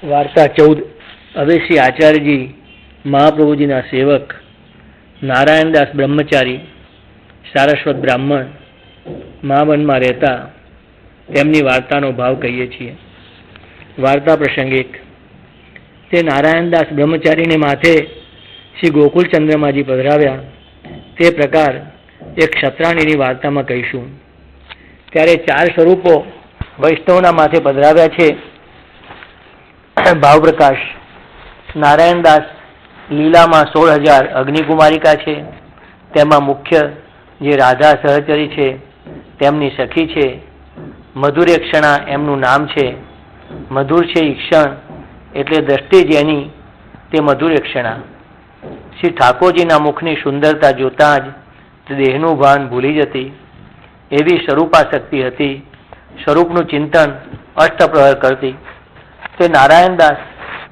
वार्ता 14। હવે શ્રી આચાર્યજી મહાપ્રભુજીના સેવક નારાયણદાસ બ્રહ્મચારી સારસ્વત બ્રાહ્મણ મહાવનમાં રહેતા તેમની વાર્તાનો ભાવ કહીએ છીએ। વાર્તા પ્રસંગ 1। તે નારાયણદાસ બ્રહ્મચારીને માથે શ્રી ગોકુલચંદ્રમાજી પધરાવ્યા તે પ્રકાર એક ક્ષત્રાણીની વાર્તામાં કહીશું। ત્યારે 4 સ્વરૂપો વૈષ્ણવના માથે પધરાવ્યા છે। ભાવપ્રકાશ નારાયણદાસ લીલામાં 16,000 અગ્નિકુમારિકા છે। તેમાં મુખ્ય જે રાધા સહચરી છે તેમની સખી છે। મધુરેક્ષણા એમનું નામ છે। મધુર છે ઈક્ષણ એટલે દ્રષ્ટિ જેની તે મધુરેક્ષણા। શ્રી ઠાકોરજીના મુખની સુંદરતા જોતાં જ દેહનું ભાન ભૂલી જતી એવી સ્વરૂપાશક્તિ હતી। સ્વરૂપનું ચિંતન અષ્ટપ્રહર કરતી। તે નારાયણદાસ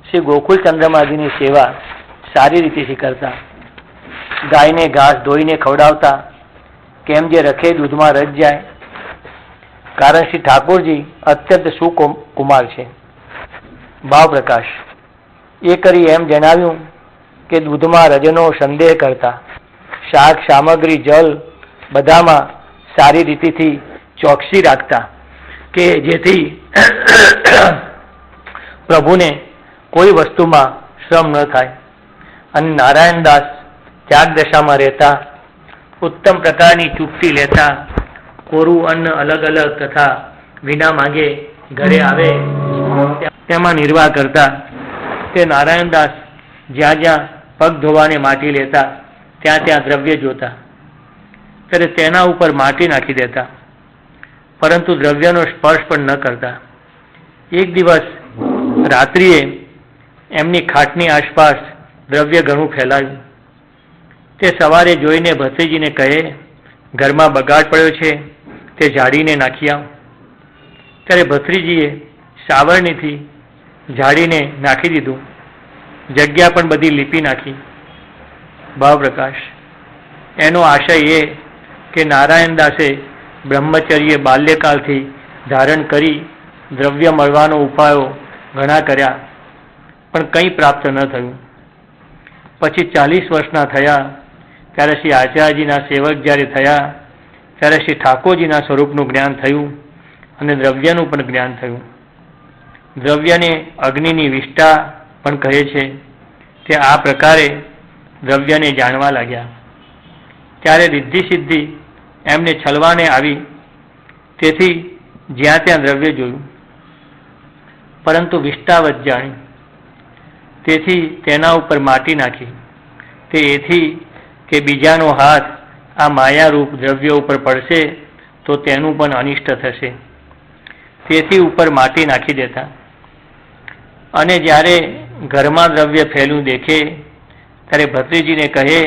શ્રી ગોકુલચંદ્રમાજીની સેવા સારી રીતેથી કરતા। ગાયને ઘાસ ધોઈને ખવડાવતા કેમ જે રખે દૂધમાં રચ જાય, કારણ શ્રી ઠાકોરજી અત્યંત સુકુમાર છે। ભાવપ્રકાશ એ કરી એમ જણાવ્યું કે દૂધમાં રજનો સંદેહ કરતા, શાક સામગ્રી જલ બધામાં સારી રીતેથી ચોકસી રાખતા કે જેથી પ્રભુને કોઈ વસ્તુમાં શ્રમ ન થાય। અને નારાયણદાસ ત્યાગ દશામાં રહેતા, ઉત્તમ પ્રકારની ચૂકતી લેતા, કોરું અન્ન અલગ અલગ તથા વિના માંગે ઘરે આવે તેમાં નિર્વાહ કરતા। તે નારાયણદાસ જ્યાં જ્યાં પગ ધોવાને માટી લેતા ત્યાં ત્યાં દ્રવ્ય જોતા ત્યારે તેના ઉપર માટી નાખી દેતા, પરંતુ દ્રવ્યનો સ્પર્શ પણ ન કરતા। એક દિવસ રાત્રિએ એમની ખાટની આસપાસ દ્રવ્ય ઘણું ફેલાયું। તે સવારે જોઈને ભત્રીજીને કહે, ઘરમાં બગાડ પડ્યો છે તે ઝાડીને નાખી આવ। ત્યારે ભત્રીજીએ સાવરણીથી ઝાડીને નાખી દીધું, જગ્યા પણ બધી લીપી નાખી। ભાવપ્રકાશ એનો આશય એ કે નારાયણદાસે બ્રહ્મચર્ય બાલ્યકાળથી ધારણ કરી દ્રવ્ય મળવાનો ઉપાયો ઘણા કર્યા પણ કંઈ પ્રાપ્ત ન થયું। પછી 40 વર્ષના થયા ત્યારે શ્રી આચાર્યજીના સેવક જ્યારે થયા ત્યારે શ્રી ઠાકોરજીના સ્વરૂપનું જ્ઞાન થયું અને દ્રવ્યનું પણ જ્ઞાન થયું। દ્રવ્યને અગ્નિની વિષ્ઠા પણ કહે છે। તે આ પ્રકારે દ્રવ્યને જાણવા લાગ્યા। ત્યારે રિદ્ધિ સિદ્ધિ એમને છલવાને આવી, તેથી જ્યાં ત્યાં દ્રવ્ય જોયું પરંતુ વિષ્ઠાવત જાણી, તેથી તેના ઉપર માટી નાખી। તે એથી કે બીજાનો હાથ આ માયારૂપ દ્રવ્ય ઉપર પડશે તો તેનું પણ અનિષ્ટ થશે, તેથી ઉપર માટી નાખી દેતા। અને જ્યારે ઘરમાં દ્રવ્ય ફેલું દેખે ત્યારે ભત્રીજીને કહે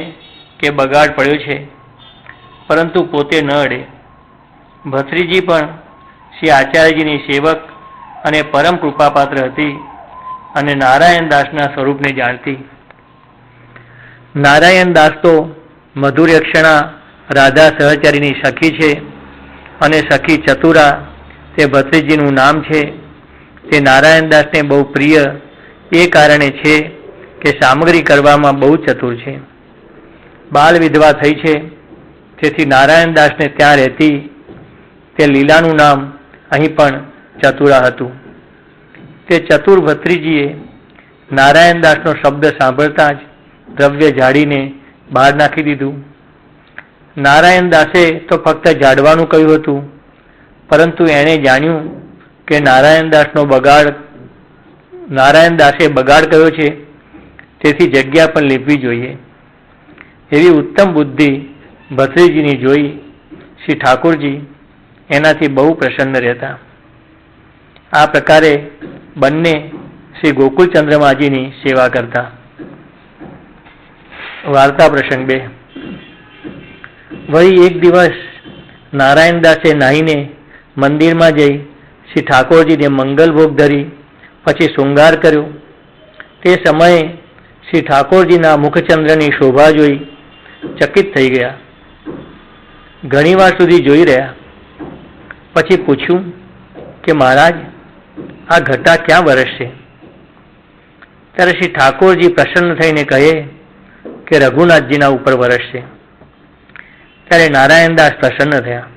કે બગાડ પડ્યો છે, પરંતુ પોતે ન અડે। ભત્રીજી પણ શ્રી આચાર્યજીની સેવક અને પરમ કૃપાપાત્ર હતી અને નારાયણદાસના સ્વરૂપને જાણતી। નારાયણદાસ તો મધુરેક્ષણા રાધા સહચરીની સખી છે અને સખી ચતુરા તે ભત્રીજીનું નામ છે। તે નારાયણદાસને બહુ પ્રિય એ કારણે છે કે સામગ્રી કરવામાં બહુ ચતુર છે। બાળ વિધવા થઈ છે, તેથી નારાયણદાસને ત્યાં રહેતી તે લીલાનું નામ અહીં પણ ચતુરા હતું। તે ચતુર ભત્રીજીએ નારાયણદાસનો શબ્દ સાંભળતા જ દ્રવ્ય ઝાડીને બહાર નાખી દીધું। નારાયણદાસે તો ફક્ત ઝાડવાનું કહ્યું હતું, પરંતુ એણે જાણ્યું કે નારાયણદાસે બગાડ કર્યો છે, તેથી જગ્યા પણ લીપવી જોઈએ। એવી ઉત્તમ બુદ્ધિ ભત્રીજીની જોઈ શ્રી ઠાકોરજી એનાથી બહુ પ્રસન્ન રહેતા। આ પ્રકારે બંને શ્રી ગોકુલચંદ્રમાજીની સેવા કરતા। વાર્તા પ્રસંગ 2। વળી એક દિવસ નારાયણદાસે નાહીને મંદિરમાં જઈ શ્રી ઠાકોરજીને મંગલભોગ ધરી પછી શૃંગાર કર્યો। તે સમયે શ્રી ઠાકોરજીના મુખચંદ્રની શોભા જોઈ ચકિત થઈ ગયા। ઘણીવાર સુધી જોઈ રહ્યા, પછી પૂછ્યું કે મહારાજ આ ઘટા ક્યાં વરસશે? ત્યારે શ્રી ઠાકોરજી પ્રસન્ન થઈને કહે કે રઘુનાથજીના ઉપર વરસશે. ત્યારે નારાયણદાસ પ્રસન્ન થયા.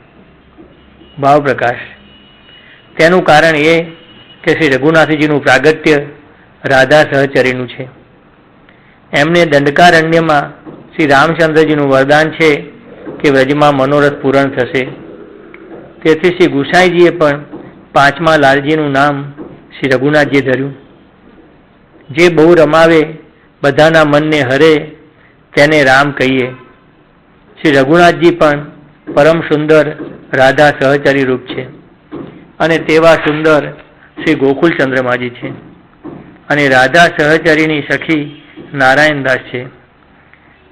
ભાવ પ્રકાશ. તેનું કારણ એ કે શ્રી રઘુનાથજીનું પ્રાગટ્ય રાધા સહચરીનું છે. એમને દંડકારણ્યમાં શ્રી રામચંદ્રજીનું વરદાન છે કે વ્રજમાં મનોરથ પૂરણ થશે. તેથી શ્રી ગુસાઈજીએ પણ પાંચમા લાલજીનું નામ શ્રી રઘુનાથજીએ ધર્યું. જે બહુ રમાવે, બધાના મનને હરે, તેને રામ કહીએ. શ્રી રઘુનાથજી પણ પરમ સુંદર રાધા સહચરી રૂપ છે અને તેવા સુંદર શ્રી ગોકુલ ચંદ્રમાજી છે અને રાધા સહચરીની સખી નારાયણદાસ છે.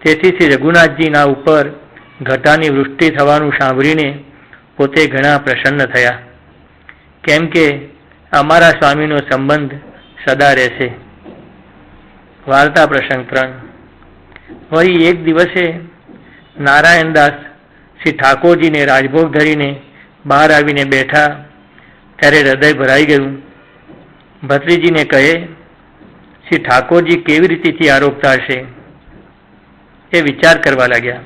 તેથી શ્રી રઘુનાથજીના ઉપર ઘટાની વૃષ્ટિ થવાનું સાંભળીને પોતે ઘણા પ્રસન્ન થયા, કેમ કે અમારા સ્વામીનો સંબંધ સદા રહેશે. વાર્તા પ્રસંગ 3. વળી એક દિવસે નારાયણદાસ શ્રી ઠાકોરજીને રાજભોગ ધરીને બહાર આવીને બેઠા ત્યારે હૃદય ભરાઈ ગયું. ભત્રીજીને કહે, શ્રી ઠાકોરજી કેવી રીતેથી આરોગતા હશે એ વિચાર કરવા લાગ્યા.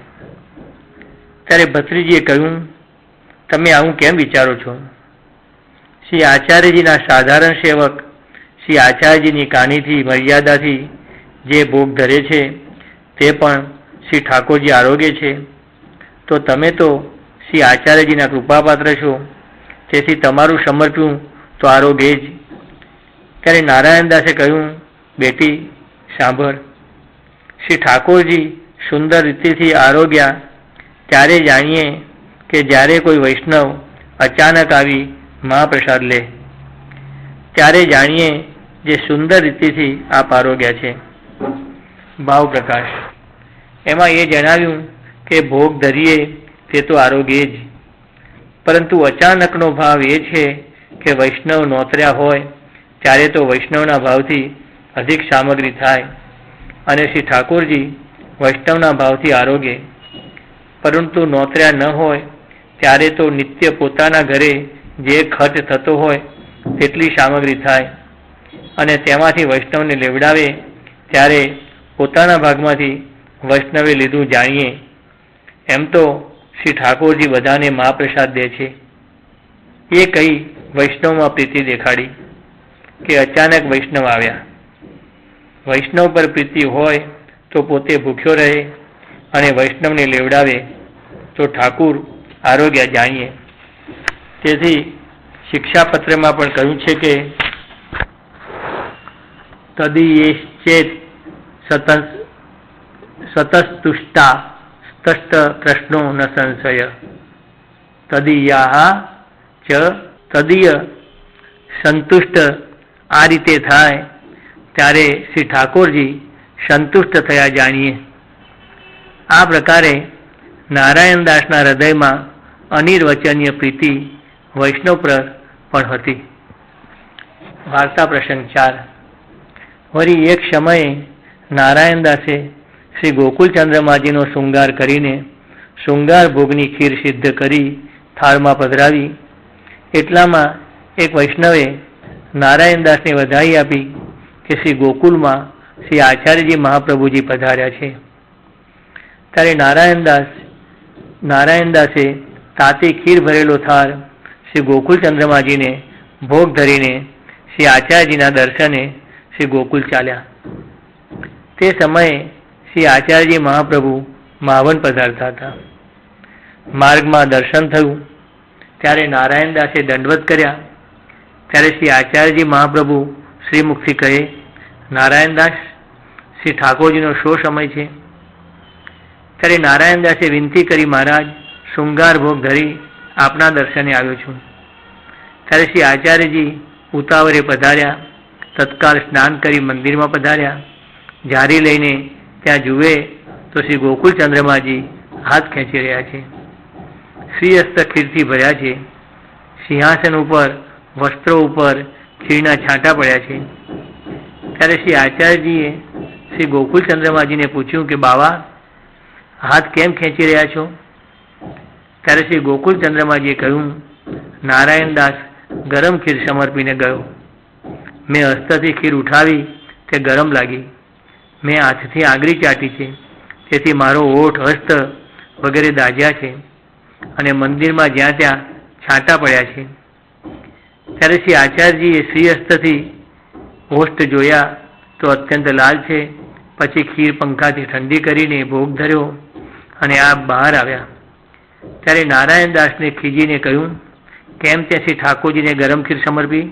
ત્યારે ભત્રીજીએ કહ્યું, તમે આવું કેમ વિચારો છો? શ્રી આચાર્યજીના સાધારણ સેવક શ્રી આચાર્યજીની કાનીથી મર્યાદાથી જે ભોગ ધરે છે તે પણ શ્રી ઠાકોરજી આરોગે છે, તો તમે તો શ્રી આચાર્યજીના કૃપાપાત્ર છો, તેથી તમારું સમર્પ્યું તો આરોગે જ. ત્યારે નારાયણદાસે કહ્યું, બેટી સાંભળ, શ્રી ઠાકોરજી સુંદર રીતેથી આરોગ્યા ત્યારે જાણીએ કે જ્યારે કોઈ વૈષ્ણવ અચાનક આવી મહાપ્રસાદ લે ત્યારે જાણીએ જે સુંદર રીતેથી આપ આરોગ્યા છે. ભાવ પ્રકાશ. એમાં એ જણાવ્યું કે ભોગ ધરીએ તે તો આરોગ્ય જ, પરંતુ અચાનકનો ભાવ એ છે કે વૈષ્ણવ નોતર્યા હોય ત્યારે તો વૈષ્ણવના ભાવથી અધિક સામગ્રી થાય અને શ્રી ઠાકોરજી વૈષ્ણવના ભાવથી આરોગે, પરંતુ નોતર્યા ન હોય ત્યારે તો નિત્ય પોતાના ઘરે જે ખર્ચ થતો હોય તેટલી સામગ્રી થાય અને તેમાંથી વૈષ્ણવને લેવડાવે ત્યારે પોતાના ભાગમાંથી વૈષ્ણવે લીધું જાણીએ. એમ તો શ્રી ઠાકોરજી બધાને મહાપ્રસાદ દે છે. એ કહી વૈષ્ણવમાં પ્રીતિ દેખાડી કે અચાનક વૈષ્ણવ આવ્યા. વૈષ્ણવ પર પ્રીતિ હોય તો પોતે ભૂખ્યો રહે અને વૈષ્ણવને લેવડાવે તો ઠાકુર આરોગ્ય જાણીએ. તેથી શિક્ષાપત્રમાં પણ કહ્યું છે કે તદીયેશ્ચેત સતસ્તુષ્ટા સ્તસ્ત પ્રશ્નો ન સંશય. તદીયા ચ તદીય સંતુષ્ટ આ રીતે થાય ત્યારે શ્રી ઠાકોરજી સંતુષ્ટ થયા જાણીએ. આ પ્રકારે નારાયણદાસના હૃદયમાં અનિર્વચનીય પ્રીતિ વૈષ્ણવ પર પણ હતી. વાર્તા પ્રસંગ 4. વળી એક સમયે નારાયણદાસે શ્રી ગોકુલચંદ્રમાજીનો શૃંગાર કરીને શૃંગાર ભોગની ખીર સિદ્ધ કરી થાળમાં પધરાવી. એટલામાં એક વૈષ્ણવે નારાયણદાસને વધાઈ આપી કે શ્રી ગોકુલમાં શ્રી આચાર્યજી મહાપ્રભુજી પધાર્યા છે. ત્યારે નારાયણદાસે તાતી ખીર ભરેલો થાળ શ્રી ગોકુલચંદ્રમાજીને ભોગ ધરીને શ્રી આચાર્યજીના દર્શને શ્રી ગોકુલ ચાલ્યા. તે સમયે શ્રી આચાર્યજી મહાપ્રભુ માવન પધારતા હતા. માર્ગમાં દર્શન થયું ત્યારે નારાયણદાસે દંડવત કર્યા. ત્યારે શ્રી આચાર્યજી મહાપ્રભુ શ્રીમુખથી કહે, નારાયણદાસ, શ્રી ઠાકોરજીનો શો સમય છે? ત્યારે નારાયણદાસે વિનંતી કરી, મહારાજ, શૃંગાર ભોગ ધરી આપના દર્શને આવ્યો છું. ત્યારે શ્રી આચાર્યજી ઉતાવળે પધાર્યા. તત્કાળ સ્નાન કરી મંદિરમાં પધાર્યા. જારી લઈને ત્યાં જુએ તો શ્રી ગોકુલચંદ્રમાજી હાથ ખેંચી રહ્યા છે. શ્રી હસ્ત ખીરથી ભર્યા છે. સિંહાસન ઉપર વસ્ત્રો ઉપર ખીરના છાંટા પડ્યા છે. ત્યારે શ્રી આચાર્યજીએ શ્રી ગોકુલચંદ્રમાજીને પૂછ્યું કે બાવા, હાથ કેમ ખેંચી રહ્યા છો? ત્યારે શ્રી ગોકુલચંદ્રમાજીએ કહ્યું, નારાયણદાસ ગરમ ખીર સમર્પીને ગયો. મેં હસ્તથી ખીર ઉઠાવી તે ગરમ લાગી. મેં હાથથી આંગળી ચાટી છે, તેથી મારો ઓઠ, હસ્ત વગેરે દાઝ્યા છે અને મંદિરમાં જ્યાં ત્યાં છાંટા પડ્યા છે. ત્યારે શ્રી આચાર્યજીએ શ્રીહસ્તથી ઓષ્ટ જોયા તો અત્યંત લાલ છે. પછી ખીર પંખાથી ઠંડી કરીને ભોગ ધર્યો અને આ બહાર આવ્યા. ત્યારે નારાયણદાસને ખીજીને કહ્યું, કેમ તે શ્રી ઠાકોરજીને ગરમ ખીર સમર્પી?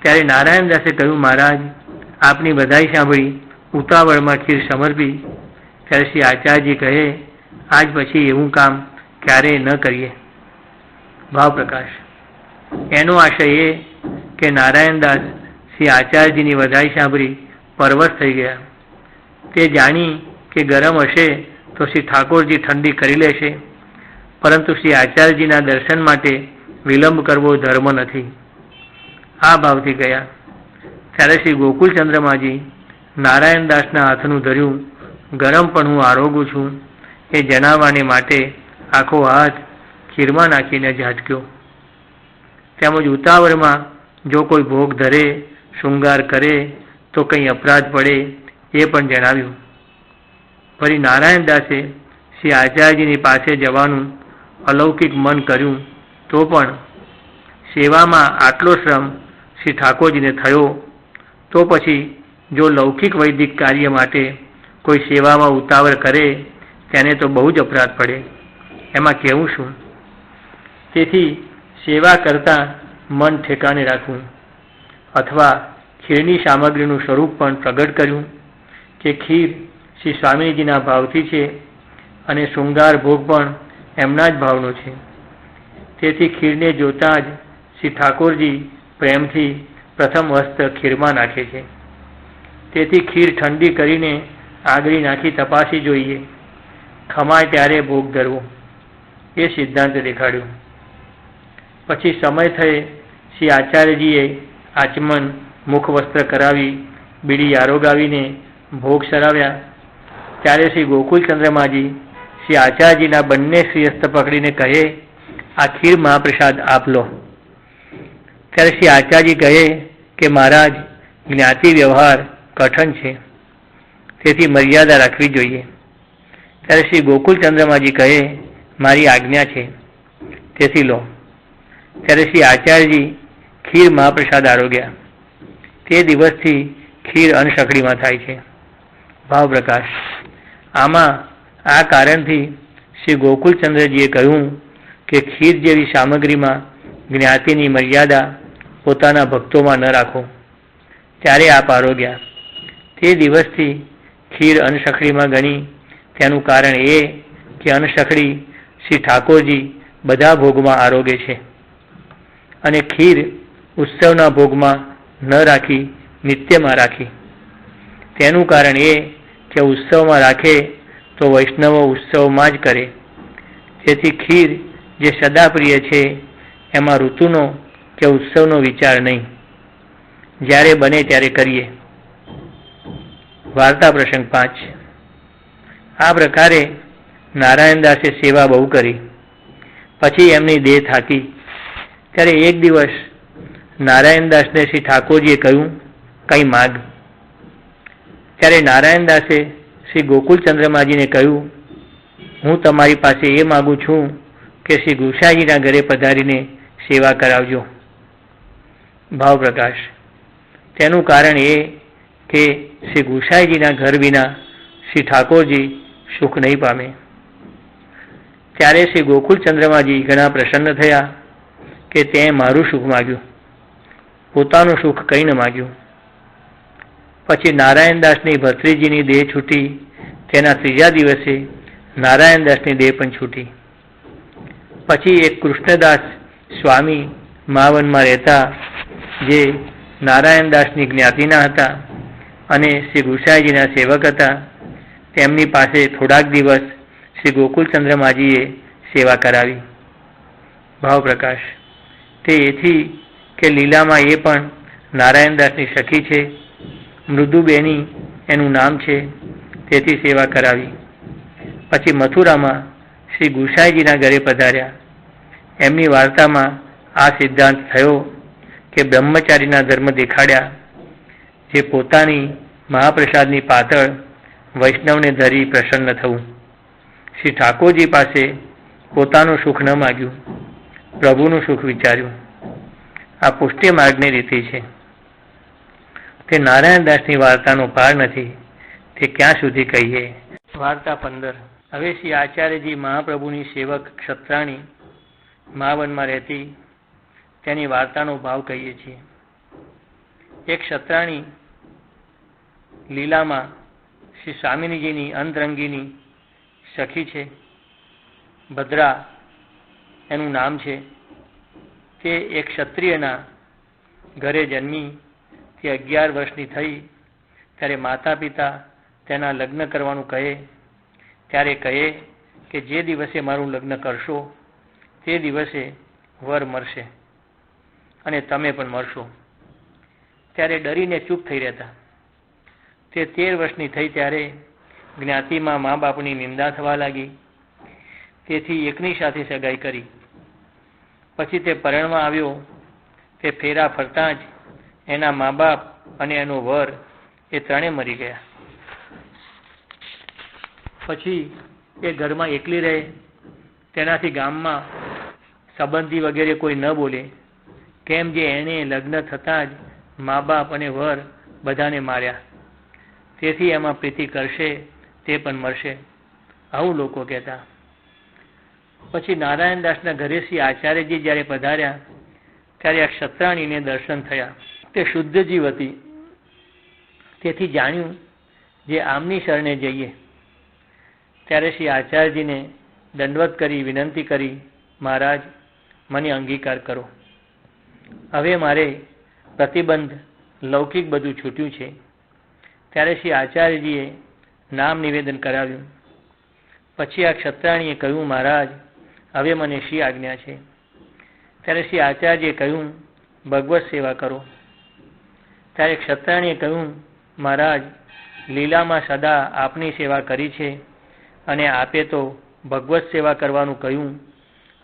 ત્યારે નારાયણદાસે કહ્યું, મહારાજ, આપની બધાઈ સાંભળી ઉતાવળમાં ખીર સમર્પી. ત્યારે શ્રી આચાર્યજી કહે, આજ પછી એવું કામ ક્યારેય ન કરીએ. ભાવ પ્રકાશ. એનો આશય એ કે નારાયણદાસ શ્રી આચાર્યજીની વધાઈ સાંભળી પરવશ થઈ ગયા. તે જાણી કે ગરમ હશે તો શ્રી ઠાકોરજી ઠંડી કરી લેશે, પરંતુ શ્રી આચાર્યજીના દર્શન માટે વિલંબ કરવો ધર્મ નથી. આ ભાવથી ગયા. ત્યારે શ્રી ગોકુલચંદ્રમાજી નારાયણદાસના હાથનું ધર્યું. ગરમ પણ હું આરોગું છું એ જણાવવાને માટે આખો હાથ ખીરમાં નાખીને ઝાટક્યો. તેમજ ઉતાવળમાં જો કોઈ ભોગ ધરે, શૃંગાર કરે તો કંઈ અપરાધ પડે એ પણ જણાવ્યું. ફરી નારાયણદાસે શ્રી આચાર્યજીની પાસે જવાનું અલૌકિક મન કર્યું તો પણ સેવામાં આટલો શ્રમ શ્રી ઠાકોરજીને થયો તો પછી જો લૌકિક વૈદિક કાર્ય માટે કોઈ સેવામાં ઉતાવળ કરે તેને તો બહુ જ અપરાધ પડે, એમાં કહેવું શું? તેથી સેવા કરતાં મન ઠેકાણે રાખવું, અથવા ખીરની સામગ્રીનું સ્વરૂપ પણ પ્રગટ કર્યું કે ખીર શ્રી સ્વામીજીના ભાવથી છે અને શૃંગાર ભોગ પણ એમના જ ભાવનો છે. તેથી ખીરને જોતાં જ શ્રી ઠાકોરજી પ્રેમથી પ્રથમ હસ્ત ખીરમાં નાખે છે. તેથી ખીર ઠંડી કરીને આંગળી નાખી તપાસી જોઈએ, ખમાય ત્યારે ભોગ ધરવો, એ સિદ્ધાંત દેખાડ્યો. પછી સમય થયે શ્રી આચાર્યજીએ આચમન, મુખવસ્ત્ર કરાવી, બીડી આરોગાવીને ભોગ સરાવ્યા. ત્યારે શ્રી ગોકુલચંદ્રમાજી શ્રી આચાર્યજીના બંને શ્રીહસ્ત પકડીને કહે, આ ખીર મહાપ્રસાદ આપ લો. ત્યારે શ્રી આચાર્યજી કહે કે મહારાજ, જ્ઞાતિ વ્યવહાર કઠણ છે, તેથી મર્યાદા રાખવી જોઈએ. ત્યારે શ્રી ગોકુલચંદ્રમાજી કહે, મારી આજ્ઞા છે, તેથી લો. ત્યારે શ્રી આચાર્યજી ખીર મહાપ્રસાદ આરોગ્યા. તે દિવસથી ખીર અનસકડીમાં થાય છે. ભાવ પ્રકાશ. આમાં આ કારણથી શ્રી ગોકુલચંદ્રજીએ કહ્યું કે ખીર જેવી સામગ્રીમાં જ્ઞાતિની મર્યાદા પોતાના ભક્તોમાં ન રાખો. ત્યારે આપ આરોગ્યા. તે દિવસથી ખીર અનસખડીમાં ગણી. તેનું કારણ એ કે અનસખડી શ્રી ઠાકોરજી બધા ભોગમાં આરોગે છે અને ખીર ઉત્સવના ભોગમાં ન રાખી નિત્યમાં રાખી. તેનું કારણ એ કે ઉત્સવમાં રાખે તો વૈષ્ણવો ઉત્સવમાં જ કરે. તેથી ખીર જે સદાપ્રિય છે એમાં ઋતુનો કે ઉત્સવનો વિચાર નહીં, જ્યારે બને ત્યારે કરીએ. વાર્તા પ્રસંગ 5. આ પ્રકારે નારાયણદાસે સેવા બહુ કરી. પછી એમની દેહ થાકી. ત્યારે એક દિવસ નારાયણદાસને શ્રી ઠાકોરજીએ કહ્યું, કંઈ માગ. ત્યારે નારાયણદાસે શ્રી ગોકુલચંદ્રમાજીને કહ્યું, હું તમારી પાસે એ માગું છું કે શ્રી ગુસાઈજીના ઘરે પધારીને સેવા કરાવજો. ભાવ પ્રકાશ. તેનું કારણ એ કે શ્રી ગુસાઈજીના ઘર વિના શ્રી ઠાકોરજી સુખ નહીં પામે. ત્યારે શ્રી ગોકુલચંદ્રમાજી ઘણા પ્રસન્ન થયા કે તે મારું સુખ માગ્યું, પોતાનું સુખ કંઈ ન માગ્યું. પછી નારાયણદાસની ભત્રીજીની દેહ છૂટી. તેના ત્રીજા દિવસે નારાયણદાસની દેહ પણ છૂટી. પછી એક કૃષ્ણદાસ સ્વામી માવનમાં રહેતા, જે નારાયણદાસની જ્ઞાતિના હતા અને શ્રી ગુસાઈજીના સેવક હતા, તેમની પાસે થોડાક દિવસ શ્રી ગોકુલચંદ્રમાજીએ સેવા કરાવી. ભાવ પ્રકાશ. તે એથી કે લીલામાં એ પણ નારાયણદાસની સખી છે, મૃદુબેની એનું નામ છે, તેથી સેવા કરાવી. પછી મથુરામાં શ્રી ગુસાઈજીના ઘરે પધાર્યા. એમની વાર્તામાં આ સિદ્ધાંત થયો કે બ્રહ્મચારીના ધર્મ દેખાડ્યા. જે પોતાની મહાપ્રસાદની પાતળ વૈષ્ણવને ધરી પ્રસન્ન થવું. શ્રી ઠાકોરજી પાસે પોતાનું સુખ ન માગ્યું, પ્રભુનું સુખ વિચાર્યું. આ પુષ્ટિ માર્ગની રીતિ છે. તે નારાયણદાસની વાર્તાનો પાર નથી, તે ક્યાં સુધી કહીએ. વાર્તા 15. હવે શ્રી આચાર્યજી મહાપ્રભુની સેવક ક્ષત્રાણી મહાવનમાં રહેતી તેની વાર્તાનો ભાવ કહીએ છીએ. એક ક્ષત્રાણી લીલામાં શ્રી સ્વામિનીજીની અંતરંગીની સખી છે. ભદ્રા એનું નામ છે. તે એક ક્ષત્રિયના ઘરે જન્મી. તે 11 વર્ષની થઈ ત્યારે માતા પિતા તેના લગ્ન કરવાનું કહે. ત્યારે કહે કે જે દિવસે મારું લગ્ન કરશો તે દિવસે વર મરશે અને તમે પણ મરશો. ત્યારે ડરીને ચૂપ થઈ રહેતા. તે 13 વર્ષની થઈ ત્યારે જ્ઞાતિમાં મા બાપની નિંદા થવા લાગી. તેથી એકની સાથે સગાઈ કરી. પછી તે પરણવા આવ્યો. તે ફેરા ફરતા જ એના મા બાપ અને એનો વર એ ત્રણે મરી ગયા. પછી એ ઘરમાં એકલી રહે. તેનાથી ગામમાં સંબંધી વગેરે કોઈ ન બોલે, કેમ જે એને લગ્ન થતાં જ મા બાપ અને વર બધાને માર્યા. તેથી એમાં પ્રીતિ કરશે તે પણ મરશે, આવું લોકો કહેતા. પછી નારાયણદાસના ઘરે શ્રી આચાર્યજી જ્યારે પધાર્યા ત્યારે આ ક્ષત્રાણીને દર્શન થયા. તે શુદ્ધ જીવ હતી. તેથી જાણ્યું જે આમની શરણે જઈએ. ત્યારે શ્રી આચાર્યજીને દંડવત કરી વિનંતી કરી, મહારાજ મને અંગીકાર કરો. હવે મારે પ્રતિબંધ લૌકિક બધું છૂટ્યું છે. ત્યારે શ્રી આચાર્યજીએ નામ નિવેદન કરાવ્યું. પછી આ ક્ષત્રાણીએ કહ્યું, મહારાજ હવે મને શી આજ્ઞા છે? ત્યારે શ્રી આચાર્યજીએ કહ્યું, ભગવત સેવા કરો. ત્યારે ક્ષત્રાણીએ કહ્યું, મહારાજ લીલામાં સદા આપની સેવા કરી છે અને આપે તો ભગવત સેવા કરવાનું કહ્યું,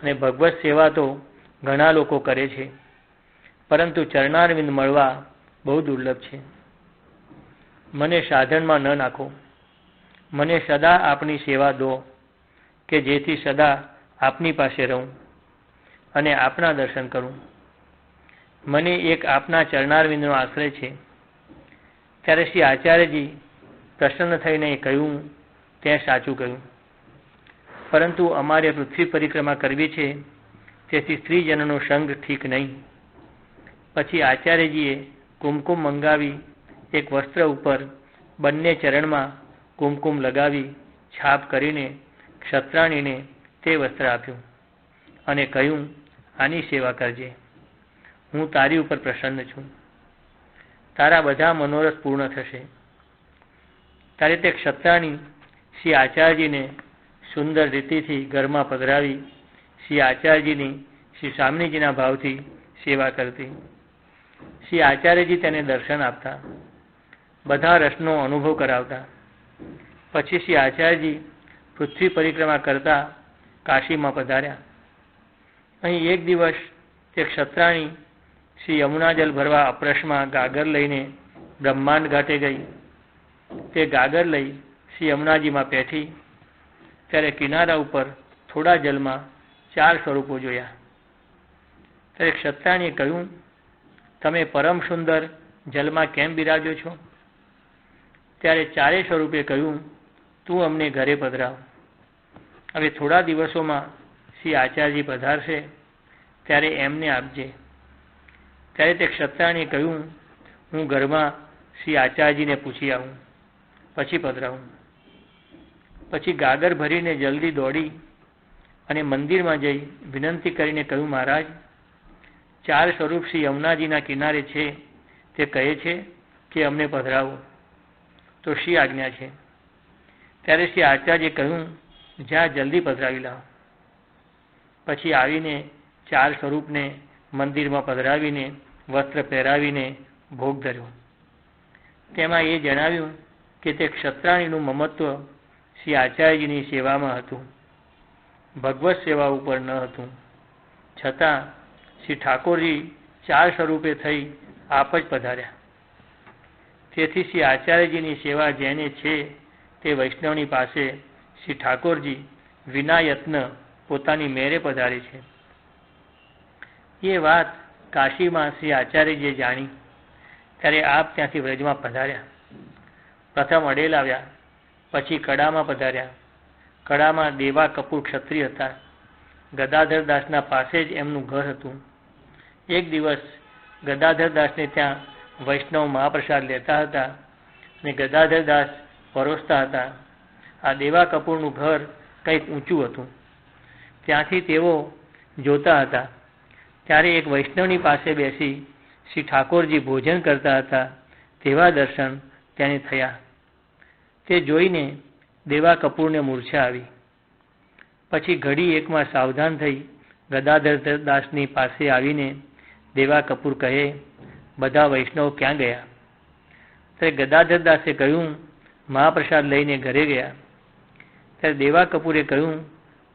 અને ભગવત સેવા તો ઘણા લોકો કરે છે, પરંતુ ચરણારવિંદ મળવા બહુ દુર્લભ છે. મને સાધનમાં ન નાખો. મને સદા આપની સેવા દો કે જેથી સદા આપની પાસે રહું અને આપના દર્શન કરું. મને એક આપના ચરણારવિંદનો આશ્રય છે. ત્યારે શ્રી આચાર્યજી પ્રસન્ન થઈને કહ્યું, તે સાચું કહ્યું, પરંતુ અમારે પૃથ્વી પરિક્રમા કરવી છે, તેથી સ્ત્રીજનનો સંગ ઠીક નહીં. પછી આચાર્યજીએ કુમકુમ મંગાવી એક વસ્ત્ર ઉપર બંને ચરણમાં કુમકુમ લગાવી છાપ કરીને ક્ષત્રાણીને તે વસ્ત્ર આપ્યું અને કહ્યું, આની સેવા કરજે. હું તારી ઉપર પ્રસન્ન છું. તારા બધા મનોરથ પૂર્ણ થશે. ત્યારે તે ક્ષત્રાણી શ્રી આચાર્યજીને સુંદર રીતિથી ઘરમાં પધરાવી શ્રી આચાર્યજીની શ્રી સ્વામીજીના ભાવથી સેવા કરતી. શ્રી આચાર્યજી તેને દર્શન આપતા, બધા રસનો અનુભવ કરાવતા. પછી શ્રી આચાર્યજી પૃથ્વી પરિક્રમા કરતા કાશીમાં પધાર્યા. અહીં એક દિવસ તે ક્ષત્રાણી શ્રી યમુનાજલ ભરવા અપ્રશમાં ગાગર લઈને બ્રહ્માંડ ઘાટે ગઈ. તે ગાગર લઈ શ્રી યમુનાજીમાં બેઠી. ત્યારે કિનારા ઉપર થોડા જલમાં 4 સ્વરૂપો જોયા. ત્યારે ક્ષત્રાણીએ કહ્યું, તમે પરમ સુંદર જલમાં કેમ બિરાજો છો? ત્યારે 4 સ્વરૂપે કહ્યું, તું અમને ઘરે પધરાવ. હવે થોડા દિવસોમાં શ્રી આચાર્યજી પધારશે, ત્યારે એમને આપજે. ત્યારે તે ક્ષત્રાણીએ કહ્યું, હું ઘરમાં શ્રી આચાર્યજીને પૂછી આવું, પછી પધરાવું. પછી ગાગર ભરીને જલ્દી દોડી અને મંદિરમાં જઈ વિનંતી કરીને કહ્યું, મહારાજ 4 સ્વરૂપ શ્રી યમુનાજીના કિનારે છે. તે કહે છે કે અમને પધરાવો, તો શી આજ્ઞા છે? ત્યારે શ્રી આચાર્યએ કહ્યું, જ્યાં જલ્દી પધરાવી લાવો. પછી આવીને 4 સ્વરૂપને મંદિરમાં પધરાવીને વસ્ત્ર પહેરાવીને ભોગ ધર્યો. તેમાં એ જણાવ્યું કે તે ક્ષત્રાણીનું મમત્વ શ્રી આચાર્યજીની સેવામાં હતું, ભગવત સેવા ઉપર ન હતું. છતાં શ્રી ઠાકોરજી 4 સ્વરૂપે થઈ આપ જ પધાર્યા. તેથી શ્રી આચાર્યજીની સેવા જેને છે તે વૈષ્ણવની પાસે શ્રી ઠાકોરજી વિના યત્ન પોતાની મેરે પધારે છે. એ વાત કાશીમાં શ્રી આચાર્યજીએ જાણી ત્યારે આપ ત્યાંથી વ્રજમાં પધાર્યા. પ્રથમ અડેલ આવ્યા, પછી કડામાં પધાર્યા. કડામાં દેવા કપૂર ક્ષત્રિય હતા. ગદાધરદાસના પાસે જ એમનું ઘર હતું. એક દિવસ ગદાધરદાસને ત્યાં વૈષ્ણવ મહાપ્રસાદ લેતા હતા અને ગદાધરદાસ પરોસતા હતા. આ દેવા કપૂરનું ઘર કંઈક ઊંચું હતું. ત્યાંથી તેઓ જોતા હતા ત્યારે એક વૈષ્ણવની પાસે બેસી શ્રી ઠાકોરજી ભોજન કરતા હતા તેવા દર્શન તેને થયા. તે જોઈને દેવા કપૂરને મૂર્છા આવી. પછી ઘડી એકમાં સાવધાન થઈ ગદાધરદાસની પાસે આવીને દેવા કપૂર કહે, બધા વૈષ્ણવ ક્યાં ગયા? ત્યારે ગદાધરદાસે કહ્યું, મહાપ્રસાદ લઈને ઘરે ગયા. ત્યારે દેવા કપૂરે કહ્યું,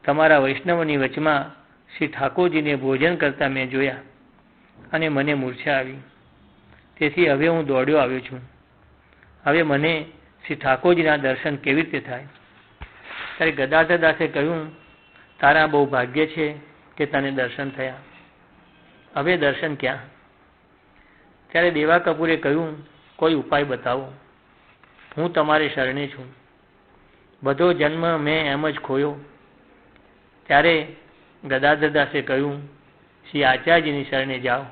તમારા વૈષ્ણવની વચમાં શ્રી ઠાકોરજીને ભોજન કરતા મેં જોયા અને મને મૂર્છા આવી. તેથી હવે હું દોડ્યો આવ્યો છું. હવે મને શ્રી ઠાકોરજીના દર્શન કેવી રીતે થાય? ત્યારે ગદાધરદાસે કહ્યું, તારા બહુ ભાગ્ય છે કે તને દર્શન થયા. હવે દર્શન ક્યાં? ત્યારે દેવા કપૂરે કહ્યું, કોઈ ઉપાય બતાવો. હું તમારે શરણે છું. બધો જન્મ મેં એમ જ ખોયો. ત્યારે ગદાધરદાસે કહ્યું, શ્રી આચાર્યજીની શરણે જાઓ.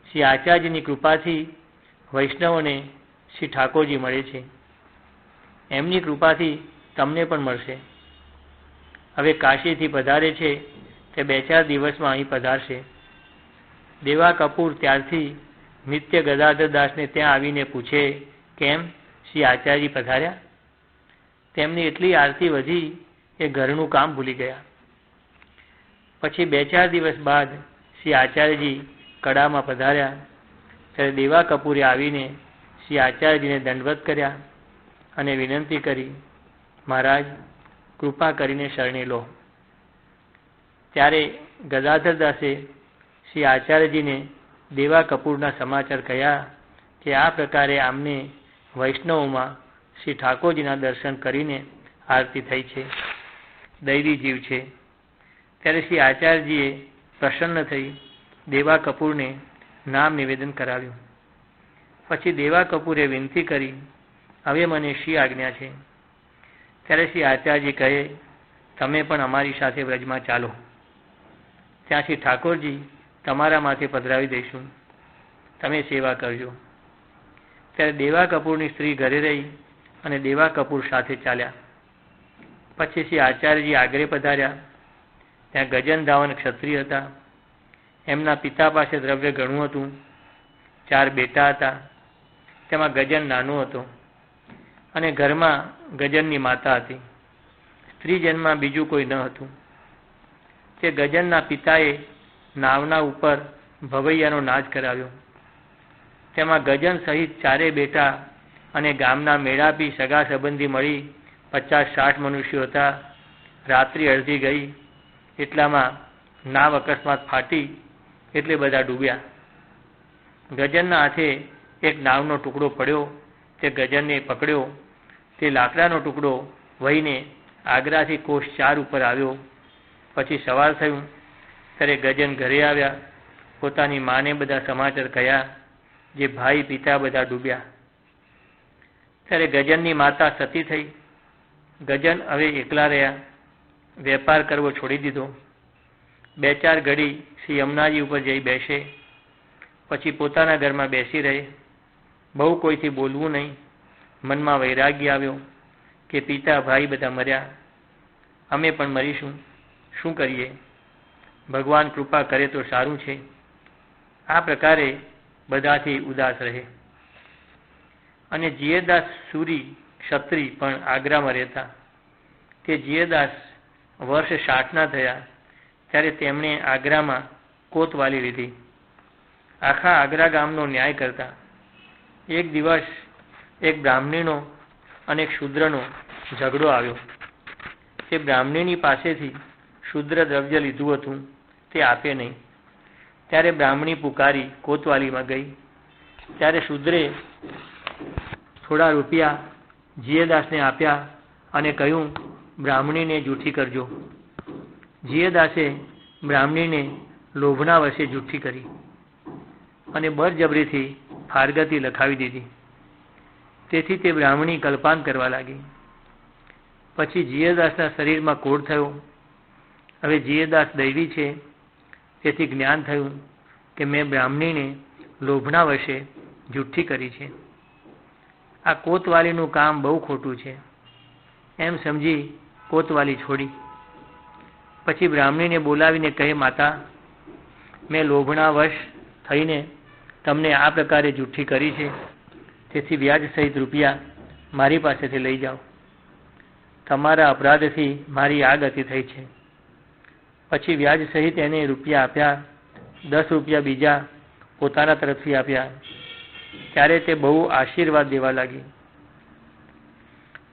શ્રી આચાર્યજીની કૃપાથી વૈષ્ણવોને શ્રી ઠાકોરજી મળે છે. એમની કૃપાથી તમને પણ મળશે. હવે કાશીથી પધારે છે તે 2-4 દિવસમાં અહીં પધારશે. દેવા કપૂર ત્યારથી નિત્ય ગદાધરદાસને ત્યાં આવીને પૂછે, કેમ શ્રી આચાર્યજી પધાર્યા? તેમની એટલી આરતી વધી એ ઘરનું કામ ભૂલી ગયા. પછી 2-4 દિવસ બાદ શ્રી આચાર્યજી કડામાં પધાર્યા. ત્યારે દેવા કપૂરે આવીને શ્રી આચાર્યજીને દંડવત કર્યા અને વિનંતી કરી, મહારાજ કૃપા કરીને શરણે લો. ત્યારે ગદાધરદાસે શ્રી આચાર્યજીને દેવા કપૂરના સમાચાર કહ્યા કે આ પ્રકારે આમને વૈષ્ણવોમાં શ્રી ઠાકોરજીના દર્શન કરીને આરતી થઈ છે, દૈવી જીવ છે. ત્યારે શ્રી આચાર્યજીએ પ્રસન્ન થઈ દેવા કપૂરને નામ નિવેદન કરાવ્યું. પછી દેવા કપૂરે વિનંતી કરી, હવે મને શી આજ્ઞા છે? ત્યારે શ્રી આચાર્યજી કહે, તમે પણ અમારી સાથે વ્રજમાં ચાલો. ત્યાંથી ઠાકોરજી તમારા માથે પધરાવી દઈશું, તમે સેવા કરજો. ત્યારે દેવા કપૂરની સ્ત્રી ઘરે રહી અને દેવા કપૂર સાથે ચાલ્યા. પછી શ્રી આચાર્યજી આગળ પધાર્યા. ત્યાં ગજન ધાવન ક્ષત્રિય હતા. એમના પિતા પાસે દ્રવ્ય ઘણું હતું. 4 બેટા હતા. તેમાં ગજન નાનો હતો અને ઘરમાં ગજનની માતા હતી. સ્ત્રીજનમાં બીજું કોઈ ન હતું. તે ગજનના પિતાએ નાવના ઉપર ભવૈયાનો નાચ કરાવ્યો. તેમાં ગજન સહિત 4 બેટા અને ગામના મેળાપી સગા સંબંધી મળી 50-60 મનુષ્યો હતા. રાત્રિ અડધી ગઈ એટલામાં નાવ અકસ્માત ફાટી એટલે બધા ડૂબ્યા. ગજનના હાથે એક નાવનો ટુકડો પડ્યો. તે ગજનને પકડ્યો. તે લાકડાનો ટુકડો વહીને આગ્રાથી કોષ 4 ઉપર આવ્યો. પછી સવાર થયું ત્યારે ગજન ઘરે આવ્યા. પોતાની માને બધા સમાચાર કહ્યા જે ભાઈ પિતા બધા ડૂબ્યા. ત્યારે ગજનની માતા સતી થઈ. ગજન હવે એકલા રહ્યા. વેપાર કરવો છોડી દીધો. 2-4 ઘડી શ્રી યમુનાજી ઉપર જઈ બેસે. પછી પોતાના ઘરમાં બેસી રહે. બહુ કોઈથી બોલવું નહીં. મનમાં વૈરાગ્ય આવ્યો કે પિતા ભાઈ બધા મર્યા, અમે પણ મરીશું, શું કરીએ? ભગવાન કૃપા કરે તો સારું છે. આ પ્રકારે બધાથી ઉદાસ રહે. અને જીયદાસ સુરી ક્ષત્રિય પણ આગ્રામાં રહેતા. તે જીયદાસ વર્ષ 60ના થયા ત્યારે તેમણે આગ્રામાં કોતવાલી લીધી. આખા આગ્રા ગામનો ન્યાય કરતા. એક દિવસ એક બ્રાહ્મણીનો અને એક શૂદ્રનો ઝઘડો આવ્યો. તે બ્રાહ્મણીની પાસેથી શૂદ્ર દ્રવ્ય લીધું હતું તે આપે નહીં. ત્યારે બ્રાહ્મણી પુકારી કોતવાલીમાં ગઈ. ત્યારે શૂદ્રે થોડા રૂપિયા જીયદાસને આપ્યા અને કહ્યું, બ્રાહ્મણીને જૂઠી કરજો. જીયદાસે બ્રાહ્મણીને લોભના વશે જૂઠી કરી અને બળજબરીથી ફારગતી લખાવી દીધી. તેથી તે બ્રાહ્મણી કલ્પાન કરવા લાગી. પછી જીયદાસના શરીરમાં કોઢ થયો. હવે જીયદાસ દૈવી છે, તેથી જ્ઞાન થયું કે મેં બ્રાહ્મણીને લોભના વશે જુઠ્ઠી કરી છે. આ કોતવાલીનું કામ બહુ ખોટું છે એમ સમજી કોતવાલી છોડી. પછી બ્રાહ્મણીને બોલાવીને કહે, માતા, મેં લોભના વશ થઈને તમને આ પ્રકારે જુઠ્ઠી કરી છે, તેથી વ્યાજ સહિત રૂપિયા મારી પાસેથી લઈ જાઓ. તમારા અપરાધથી મારી આ ગતિ થઈ છે. પછી વ્યાજ સહિત એને રૂપિયા આપ્યા. 10 રૂપિયા બીજા પોતાના તરફથી આપ્યા. ત્યારે તે બહુ આશીર્વાદ દેવા લાગી.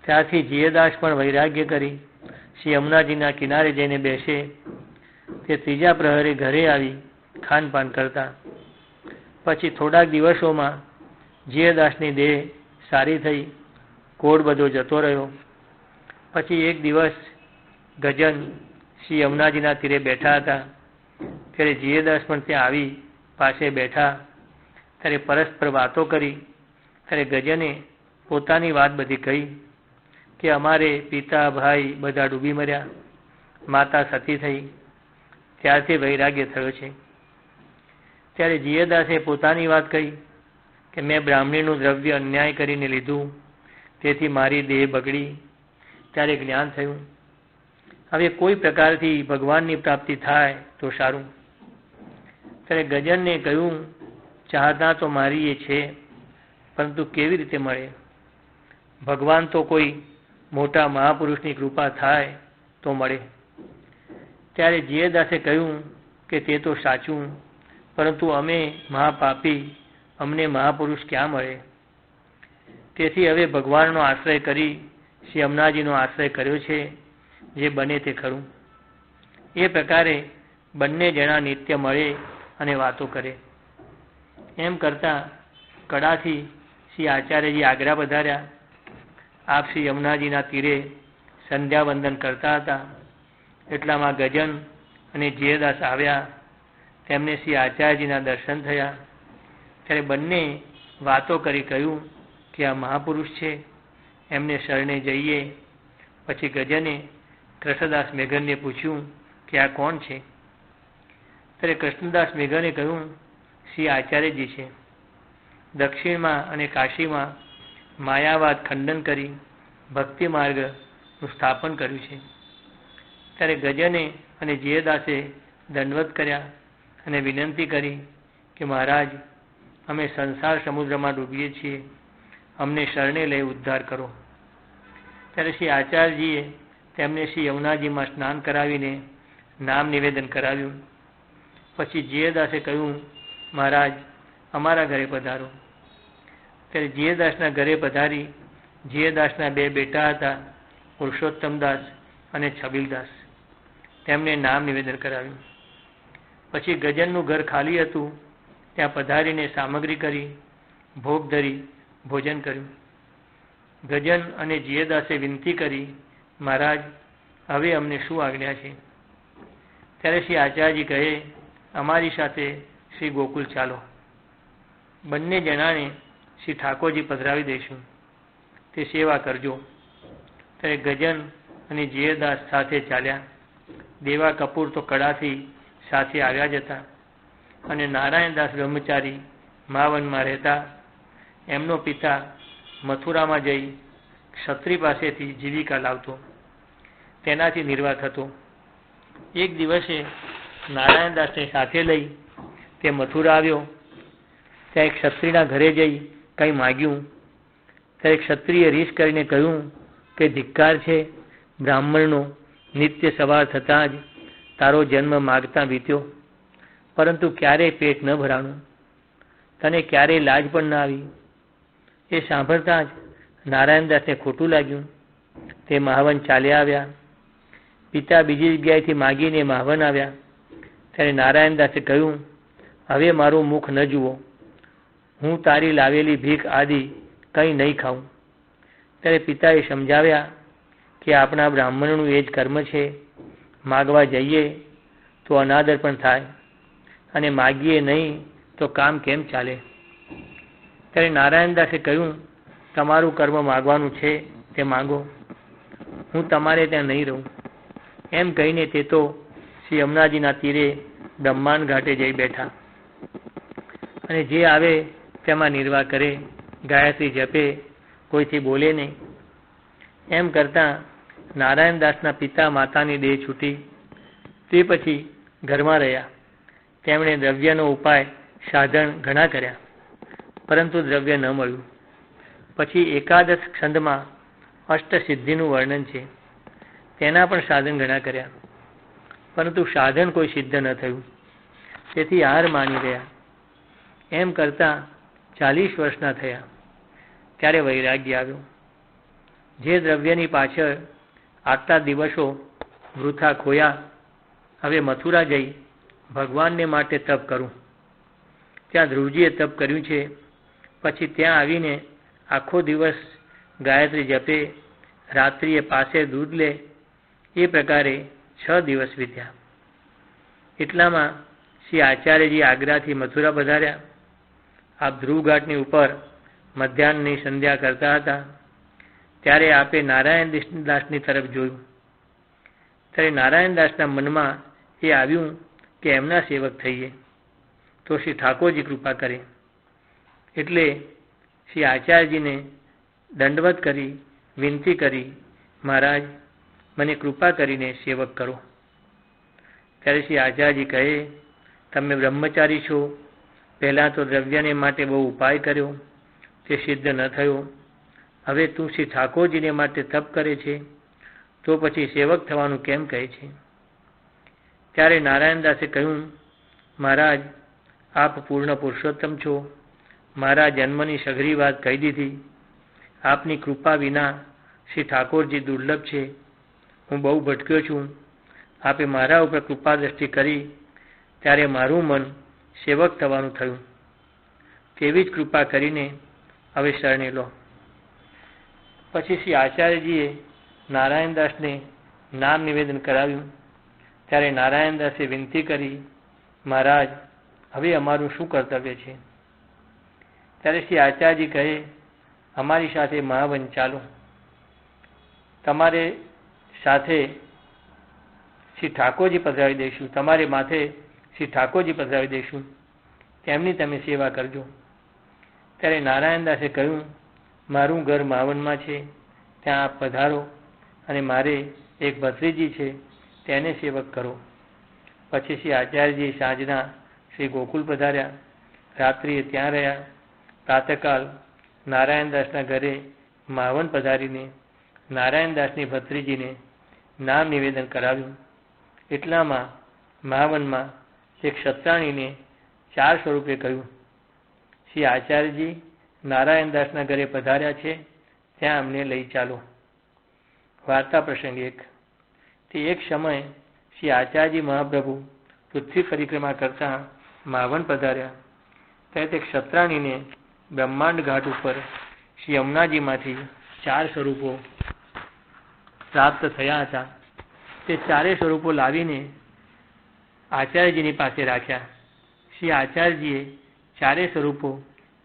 ત્યારથી જીયદાસ પણ વૈરાગ્ય કરી શ્રી યમુનાજીના કિનારે જઈને બેસે. તે ત્રીજા પ્રહરે ઘરે આવી ખાનપાન કરતા. પછી થોડાક દિવસોમાં જીયદાસની દેહ સારી થઈ, કોઢ બધો જતો રહ્યો. પછી એક દિવસ ગજન શ્રી યમુનાજીના તીરે બેઠા હતા. ત્યારે જીયદાસ પણ ત્યાં આવી પાસે બેઠા. ત્યારે પરસ્પર વાતો કરી. ત્યારે ગજને પોતાની વાત બધી કહી કે અમારે પિતા ભાઈ બધા ડૂબી મર્યા, માતા સતી થઈ, ત્યારથી વૈરાગ્ય થયો છે. ત્યારે જીયદાસે પોતાની વાત કહી કે મેં બ્રાહ્મણીનું દ્રવ્ય અન્યાય કરીને લીધું, તેથી મારી દેહ બગડી. ત્યારે જ્ઞાન થયું, હવે કોઈ પ્રકારથી ભગવાનની પ્રાપ્તિ થાય તો સારું. ત્યારે ગજનને કહ્યું, ચાહના તો મારી એ છે, પરંતુ કેવી રીતે મળે? ભગવાન તો કોઈ મોટા મહાપુરુષની કૃપા થાય તો મળે. ત્યારે જીયદાસે કહ્યું કે તે તો સાચું, પરંતુ અમે મહાપાપી, અમને મહાપુરુષ ક્યાં મળે? તેથી હવે ભગવાનનો આશ્રય કરી શ્રી યમુનાજીનો આશ્રય કર્યો છે, જે બને તે ખરું. એ પ્રકારે બંને જણા નિત્ય મળે અને વાતો કરે. એમ કરતા કડાથી શ્રી આચાર્યજી આગ્રા પધાર્યા. આપ શ્રી યમુનાજીના તીરે સંધ્યાવંદન કરતા હતા. એટલામાં ગજન અને જીયદાસ આવ્યા. તેમને શ્રી આચાર્યજીના દર્શન થયા. ત્યારે બંને વાતો કરી કહ્યું કે આ મહાપુરુષ છે, એમને શરણે જઈએ. પછી ગજને કૃષ્ણદાસ મેઘરને પૂછ્યું કે આ કોણ છે? ત્યારે કૃષ્ણદાસ મેઘરે કહ્યું, શ્રી આચાર્યજી છે. દક્ષિણમાં અને કાશીમાં માયાવાદ ખંડન કરી ભક્તિ માર્ગનું સ્થાપન કર્યું છે. ત્યારે ગજને અને જીયદાસે દંડવત કર્યા અને વિનંતી કરી કે મહારાજ, અમે સંસાર સમુદ્રમાં ડૂબીએ છીએ, અમને શરણે લઈ ઉદ્ધાર કરો. ત્યારે શ્રી આચાર્યજીએ તેમને શ્રી યમુનાજીમાં સ્નાન કરાવીને નામ નિવેદન કરાવ્યું. પછી જીયદાસે કહ્યું, મહારાજ, અમારા ઘરે પધારો. ત્યારે જીયદાસના ઘરે પધારી જીયદાસના 2 બેટા હતા, પુરુષોત્તમદાસ અને છબીલદાસ. તેમને નામ નિવેદન કરાવ્યું. પછી ગજનનું ઘર ખાલી હતું. ત્યાં પધારીને સામગ્રી કરી, ભોગ ધરી ભોજન કર્યું. ગજન અને જીયદાસે વિનંતી કરી, મહારાજ, હવે અમને શું આજ્ઞા છે? ત્યારે શ્રી આચાર્યજી કહે, અમારી સાથે શ્રી ગોકુલ ચાલો. બંને જણાને શ્રી ઠાકોરજી પધરાવી દઈશું, તે સેવા કરજો. ત્યારે ગજન અને જીયદાસ સાથે ચાલ્યા. દેવા કપૂર તો કડાથી સાથે આવ્યા જ હતા અને નારાયણદાસ બ્રહ્મચારી માવનમાં રહેતા. એમનો પિતા મથુરામાં જઈ ક્ષત્રિય પાસેથી જીવિકા લાવતો, તેનાથી નિર્વાહ થતો. એક દિવસે નારાયણદાસને સાથે લઈ તે મથુરા આવ્યો. ત્યાં ક્ષત્રિયના ઘરે જઈ કંઈ માગ્યું. ત્યારે ક્ષત્રિય રીસ કરીને કહ્યું કે ધિક્કાર છે, બ્રાહ્મણનો નિત્ય સવાર થતાં જ તારો જન્મ માગતા વીત્યો, પરંતુ ક્યારેય પેટ ન ભરાણું, તને ક્યારેય લાજ પણ ના આવી. એ સાંભળતા જ નારાયણદાસને ખોટું લાગ્યું. તે મહાવન ચાલ્યા આવ્યા. પિતા બીજી જગ્યાએથી માગીને મહાવન આવ્યા. ત્યારે નારાયણદાસે કહ્યું, હવે મારું મુખ ન જુઓ, હું તારી લાવેલી ભીખ આદિ કંઈ નહીં ખાવું. ત્યારે પિતાએ સમજાવ્યા કે આપણા બ્રાહ્મણનું એ જ કર્મ છે. માગવા જઈએ તો અનાદર પણ થાય અને માગીએ નહીં તો કામ કેમ ચાલે. ત્યારે નારાયણદાસે કહ્યું, તમારું કર્મ માગવાનું છે તે માગો, હું તમારે ત્યાં નહીં રહું. એમ કહીને તે તો શ્રી યમુનાજીના તીરે બ્રહ્માંડ ઘાટે જઈ બેઠા અને જે આવે તેમાં નિર્વાહ કરે, ગાયત્રી જપે, કોઈથી બોલે નહીં. એમ કરતા નારાયણદાસના પિતા માતાની દેહ છૂટી. તે પછી ઘરમાં રહ્યા. તેમણે દ્રવ્યનો ઉપાય સાધન ઘણા કર્યા, પરંતુ દ્રવ્ય ન મળ્યું. પછી એકાદશ છંદમાં અષ્ટસિદ્ધિનું વર્ણન છે. તેના પણ સાધન ઘણા કર્યા, પરંતુ સાધન કોઈ સિદ્ધ ન થયું. તેથી હાર માની રહ્યા. એમ કરતા 40 વર્ષના થયા ત્યારે વૈરાગ્ય આવ્યો. જે દ્રવ્યની પાછળ આટલા દિવસો વૃથા ખોયા, હવે મથુરા જઈ ભગવાનને માટે તપ કરું. ત્યાં ધ્રુવજીએ તપ કર્યું છે. પછી ત્યાં આવીને આખો દિવસ ગાયત્રી જપે, રાત્રિએ પાસે દૂધ લે. એ પ્રકારે 6 દિવસ વીત્યા. એટલામાં શ્રી આચાર્યજી આગ્રાથી મથુરા પધાર્યા. આપ ધ્રુવઘાટની ઉપર મધ્યાહ્નની સંધ્યા કરતા હતા. ત્યારે આપે નારાયણદાસની તરફ જોયું. ત્યારે નારાયણદાસના મનમાં એ આવ્યું કે એમના સેવક થઈએ તો શ્રી ઠાકોરજી કૃપા કરે. એટલે શ્રી આચાર્યજીને દંડવત કરી વિનંતી કરી, મહારાજ મને કૃપા કરીને સેવક કરો. ત્યારે શ્રી આચાર્યજી કહે, તમે બ્રહ્મચારી છો. પહેલાં તો દ્રવ્યને માટે બહુ ઉપાય કર્યો, તે સિદ્ધ ન થયો. હવે તું શ્રી ઠાકોરજીને માટે તપ કરે છે, તો પછી સેવક થવાનું કેમ કહે છે? ત્યારે નારાયણદાસે કહ્યું, મહારાજ આપ પૂર્ણ પુરુષોત્તમ છો. મારા જન્મની સઘળી વાત કહી દીધી. આપની કૃપા વિના શ્રી ઠાકોરજી દુર્લભ છે. હું બહુ ભટક્યો છું. આપે મારા ઉપર કૃપા દ્રષ્ટિ કરી ત્યારે મારું મન સેવક થવાનું થયું. તેવી જ કૃપા કરીને હવે શરણે લો. પછી શ્રી આચાર્યજીએ નારાયણદાસને નામ નિવેદન કરાવ્યું. ત્યારે નારાયણદાસે વિનંતી કરી, મહારાજ હવે અમારું શું કર્તવ્ય છે? ત્યારે શ્રી આચાર્યજી કહે, અમારી સાથે મહાવન ચાલો. તમારે સાથે શ્રી ઠાકોરજી પધરાવી દઈશું. તમારે માથે શ્રી ઠાકોરજી પધરાવી દઈશું. તેમની તમે સેવા કરજો. ત્યારે નારાયણદાસે કહ્યું, મારું ઘર માવનમાં છે, ત્યાં આપ પધારો અને મારે એક ભત્રીજી છે તેને સેવક કરો. પછી શ્રી આચાર્યજી સાંજના શ્રી ગોકુલ પધાર્યા. રાત્રિએ ત્યાં રહ્યા. પ્રાતઃકાલ નારાયણદાસના ઘરે માવન પધારીને નારાયણદાસની ભત્રીજીને નામ નિવેદન કરાવ્યું. એટલામાં માવનમાં એક ક્ષત્રાણીને 4 સ્વરૂપે કહ્યું, શ્રી આચાર્યજી નારાયણદાસના ઘરે પધાર્યા છે, ત્યાં અમને લઈ ચાલો. વાર્તા પ્રસંગ 1. તે એક સમય શ્રી આચાર્યજી મહાપ્રભુ પૃથ્વી પરિક્રમા કરતા માવન પધાર્યા. ત્યારે તે ક્ષત્રાણીને બ્રહ્માંડ ઘાટ ઉપર શ્રી યમુનાજીમાંથી 4 સ્વરૂપો પ્રાપ્ત થયા હતા. તે 4 સ્વરૂપો લાવીને આચાર્યજીની પાસે રાખ્યા. શ્રી આચાર્યજીએ 4 સ્વરૂપો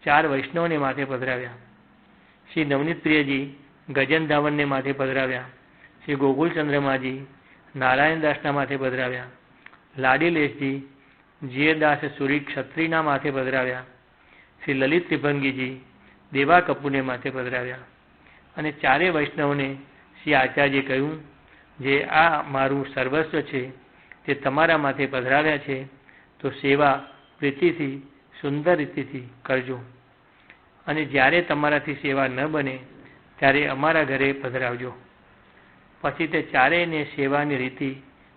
4 વૈષ્ણવને માથે પધરાવ્યા. શ્રી નવનીત પ્રિયજી ગજનધાવનને માથે પધરાવ્યા. શ્રી ગોકુલચંદ્રમાજી નારાયણદાસના માથે પધરાવ્યા. લાડીલેશજી જીયદાસ સુરી ક્ષત્રિયના માથે પધરાવ્યા. શ્રી લલિત ત્રિભંગીજી દેવા કપૂરને માથે પધરાવ્યા. અને 4 વૈષ્ણવને શ્રી આચાર્યજીએ કહ્યું, જે આ મારું સર્વસ્વ છે તે તમારા માથે પધરાવ્યા છે, તો સેવા પ્રીતિથી સુંદર રીતિથી કરજો. અને જ્યારે તમારાથી સેવા ન બને ત્યારે અમારા ઘરે પધરાવજો. પછી તે 4ને સેવાની રીતિ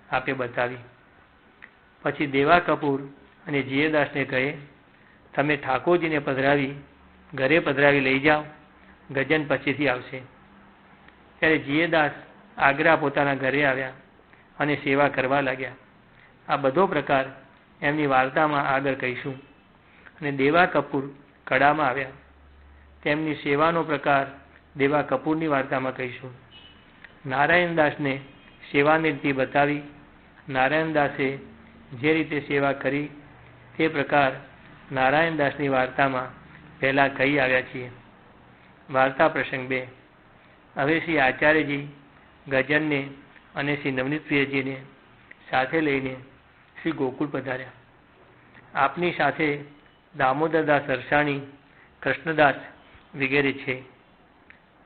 આપે બતાવી. પછી દેવા કપૂર અને જીયદાસને કહે, તમે ઠાકોરજીને પધરાવી ઘરે પધરાવી લઈ જાઓ, ગજન પછીથી આવશે. ત્યારે જીયદાસ આગ્રા પોતાના ઘરે આવ્યા અને સેવા કરવા લાગ્યા. આ બધો પ્રકાર એમની વાર્તામાં આગળ કહીશું. અને દેવા કપૂર કડામાં આવ્યા. તેમની સેવાનો પ્રકાર દેવા કપૂરની વાર્તામાં કહીશું. નારાયણદાસને સેવાની રીતિ બતાવી નારાયણદાસે જે રીતે સેવા કરી તે પ્રકાર નારાયણદાસની વાર્તામાં પહેલાં કહી આવ્યા છીએ. વાર્તા પ્રસંગ 2. હવે શ્રી આચાર્યજી ગજનને અને શ્રી નવનીતપ્રિયજીને સાથે લઈને શ્રી ગોકુળ પધાર્યા. આપની સાથે દામોદરદાસ અરસાણી, કૃષ્ણદાસ વગેરે છે.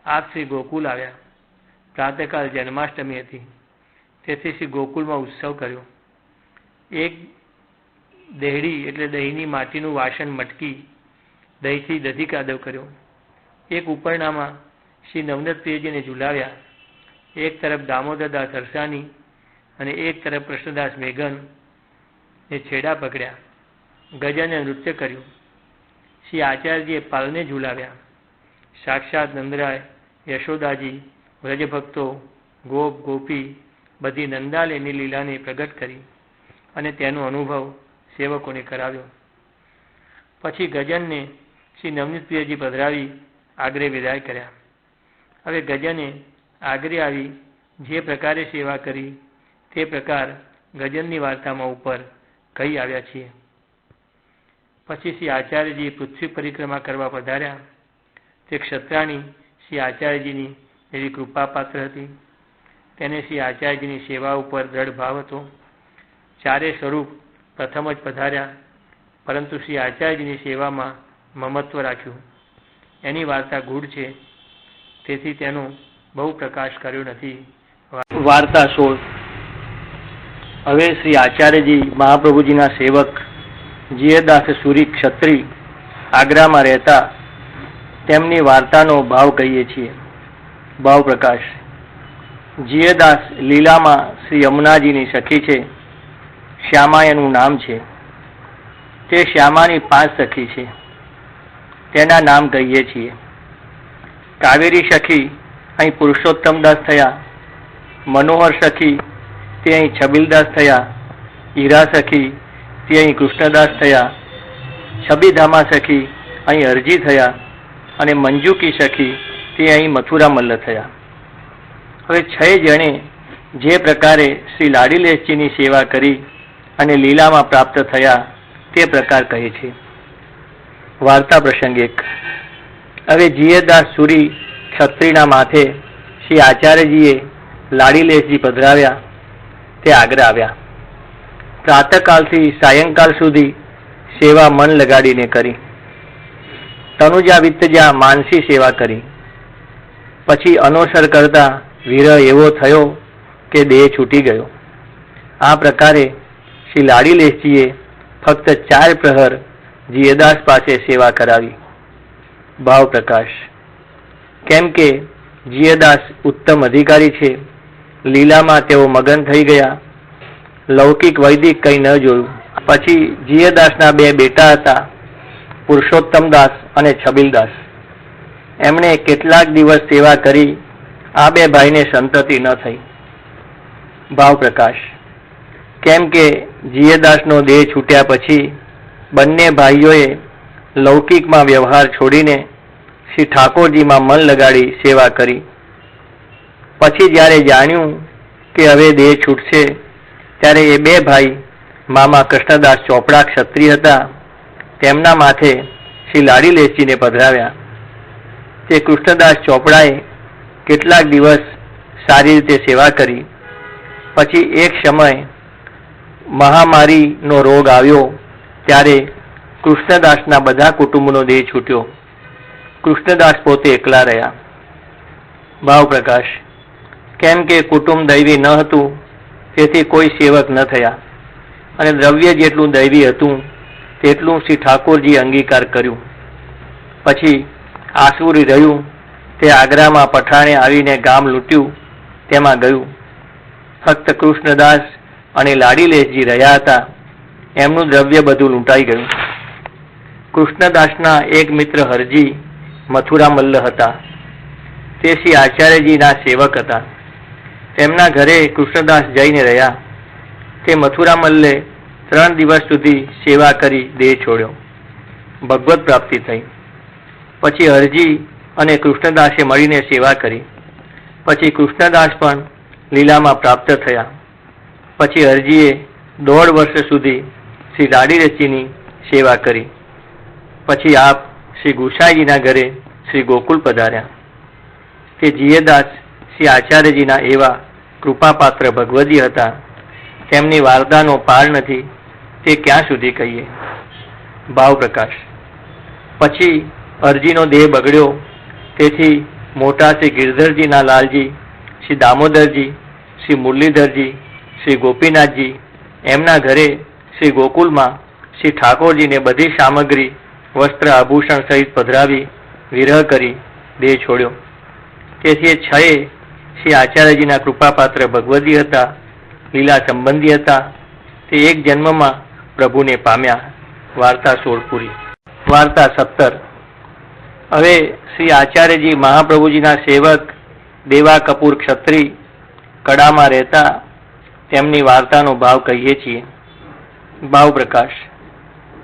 આપ શ્રી ગોકુલ આવ્યા. પ્રાતઃકાલ જન્માષ્ટમી હતી, તેથી શ્રી ગોકુલમાં ઉત્સવ કર્યો. એક દેહડી એટલે દહીંની માટીનું વાસણ મટકી દહીંથી દધી કાદવ કર્યો. એક ઉપરણામાં શ્રી નવનીતપ્રિયજીને ઝુલાવ્યા. એક તરફ દામોદરદાસ અરસાણી અને એક તરફ કૃષ્ણદાસ મેઘન ને છેડા પકડ્યા. ગજને નૃત્ય કર્યું. શ્રી આચાર્યજીએ પાલને ઝુલાવ્યા. સાક્ષાત નંદરાય, યશોદાજી, વ્રજભક્તો, ગોપ ગોપી બધી નંદાલેની લીલાને પ્રગટ કરી અને તેનો અનુભવ સેવકોને કરાવ્યો. પછી ગજનને શ્રી નવનીતપ્રિયજી પધરાવી આગરે વિદાય કર્યા. હવે ગજને આગરે આવી જે પ્રકારે સેવા કરી તે પ્રકાર ગજનની વાર્તામાં ઉપર કહી આવ્યા છીએ. પછી શ્રી આચાર્યજી પૃથ્વી પરિક્રમા કરવા પધાર્યા. તે ક્ષત્રાણી શ્રી આચાર્યજીની એવી કૃપાપાત્ર હતી. તેને શ્રી આચાર્યજીની સેવા ઉપર દ્રઢ ભાવ હતો. ચારે સ્વરૂપ પ્રથમ જ પધાર્યા, પરંતુ શ્રી આચાર્યજીની સેવામાં મમત્વ રાખ્યું. એની વાર્તા ગૂઢ છે, તેથી તેનો બહુ પ્રકાશ કર્યો નથી. વાર્તા 16. હવે શ્રી આચાર્યજી મહાપ્રભુજીના સેવક જીયદાસ સુરી ક્ષત્રિય આગ્રામાં રહેતા તેમની વાર્તાનો ભાવ કહીએ છીએ. ભાવ પ્રકાશ. જીયદાસ લીલામાં શ્રી યમુનાજીની સખી છે. શ્યામા એનું નામ છે. તે શ્યામાની 5 સખી છે. તેના નામ કહીએ છીએ. કાવેરી સખી અહીં પુરુષોત્તમદાસ થયા. મનોહર સખી તે અહીં છબીલદાસ થયા. હીરા સખી તે અહીં કૃષ્ણદાસ થયા. છબીધામા સખી અહીં અરજી થયા અને મંજુકી સખી તે અહીં મથુરામલ્લ થયા. હવે 6 જણે જે પ્રકારે શ્રી લાડીલેશજીની સેવા કરી અને લીલામાં પ્રાપ્ત થયા તે પ્રકાર કહે છે. વાર્તા પ્રસંગ 1. હવે જીયદાસ સુરી ક્ષત્રિયના માથે શ્રી આચાર્યજીએ લાડીલેશજી પધરાવ્યા. તે આગ્રા આવ્યા. પ્રાતઃકાલથી સાયંકાલ સુધી સેવા મન લગાડીને કરી. તનુજા વિત્તજા માનસી સેવા કરી. પછી અનોસર કરતા વિરહ એવો થયો કે દેહ છૂટી ગયો. આ પ્રકારે શ્રી લાડીલેશજીએ ફક્ત 4 પ્રહર જીયદાસ પાસે સેવા કરાવી. ભાવ પ્રકાશ. કેમ કે જીયદાસ ઉત્તમ અધિકારી છે. લીલામાં તેઓ મગન થઈ ગયા. લૌકિક વૈદિક કંઈ ન જોયું. પછી જીયદાસના 2 બેટા હતા, પુરુષોત્તમદાસ અને છબીલદાસ. એમણે કેટલાક દિવસ સેવા કરી. આ 2 ભાઈને સંતતિ ન થઈ. ભાવ પ્રકાશ. કેમ કે જીયદાસનો દેહ છૂટ્યા પછી બંને ભાઈઓએ લૌકિકમાં વ્યવહાર છોડીને શ્રી ઠાકોરજીમાં મન લગાડી સેવા કરી. પછી જ્યારે જાણ્યું કે હવે દેહ છૂટશે ત્યારે એ 2 ભાઈ મામા કૃષ્ણદાસ ચોપડા ક્ષત્રિય હતા, તેમના માથે શ્રી લાડીલેશજીને પધરાવ્યા. તે કૃષ્ણદાસ ચોપડાએ કેટલાક દિવસ સારી રીતે સેવા કરી. પછી એક સમય મહામારીનો રોગ આવ્યો ત્યારે કૃષ્ણદાસના બધા કુટુંબનો દેહ છૂટ્યો. કૃષ્ણદાસ પોતે એકલા રહ્યા. ભાવ પ્રકાશ. કેમ કે કુટુંબ દૈવી ન હતું, તેથી કોઈ સેવક ન થયા અને દ્રવ્ય જેટલું દૈવી હતું તેટલું શ્રી ઠાકોરજી અંગીકાર કર્યું. પછી આસુરી રહ્યું તે આગ્રામાં પઠાણે આવીને ગામ લૂંટ્યું, તેમાં ગયું. ફક્ત કૃષ્ણદાસ અને લાડીલેશજી રહ્યા હતા. એમનું દ્રવ્ય બધું લૂંટાઈ ગયું. કૃષ્ણદાસના એક મિત્ર હરજી મથુરામલ્લ હતા. તે શ્રી આચાર્યજીના સેવક હતા. તેમના ઘરે કૃષ્ણદાસ જઈને રહ્યા. તે મથુરામલ્લે 3 દિવસ સુધી સેવા કરી દેહ છોડ્યો. ભગવત પ્રાપ્તિ થઈ. પછી હરજી અને કૃષ્ણદાસે મળીને સેવા કરી. પછી કૃષ્ણદાસ પણ લીલામાં પ્રાપ્ત થયા. પછી હરજીએ 1.5 વર્ષ સુધી શ્રી રાડીરચીની સેવા કરી. પછી આપ શ્રી ગુસાઈજીના ઘરે શ્રી ગોકુલ પધાર્યા. તે જીયદાસ શ્રી આચાર્યજીના એવા કૃપાપાત્ર ભગવદી હતા, તેમની વાર્તાનો પાર નથી, તે ક્યાં સુધી કહીએ. ભાવ પ્રકાશ. પછી અરજીનો દેહ બગડ્યો, તેથી મોટા શ્રી ગિરધરજીના લાલજી, શ્રી દામોદરજી, શ્રી મુરલીધરજી, શ્રી ગોપીનાથજી એમના ઘરે શ્રી ગોકુલમાં શ્રી ઠાકોરજીને બધી સામગ્રી વસ્ત્ર આભૂષણ સહિત પધરાવી વિરહ કરી દેહ છોડ્યો. તેથી એ છએ શ્રી આચાર્યજીના કૃપાપાત્ર ભગવદી હતા, લીલા સંબંધી હતા. તે એક જન્મમાં પ્રભુને પામ્યા. વાર્તા 16 પૂરી. વાર્તા 17. હવે શ્રી આચાર્યજી મહાપ્રભુજીના સેવક દેવા કપૂર ક્ષત્રિય કડામાં રહેતા, તેમની વાર્તાનો ભાવ કહીએ છીએ. ભાવ પ્રકાશ.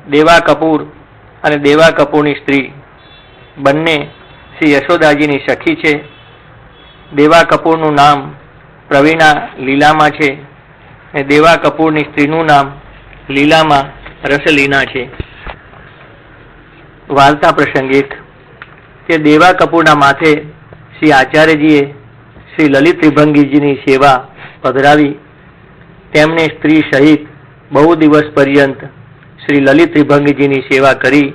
દેવા કપૂર અને દેવા કપૂરની સ્ત્રી બંને શ્રી યશોદાજીની સખી છે. દેવા કપૂરનું નામ પ્રવીણા લીલામાં છે અને દેવા કપૂરની સ્ત્રીનું નામ લીલામાં રસલીના છે. વાર્તા પ્રસંગ 1. તે દેવા કપૂરના માથે શ્રી આચાર્યજીએ શ્રી લલિત ત્રિભંગીજીની સેવા પધરાવી. તેમણે સ્ત્રી સહિત બહુ દિવસ પર્યંત શ્રી લલિત ત્રિભંગીજીની સેવા કરી.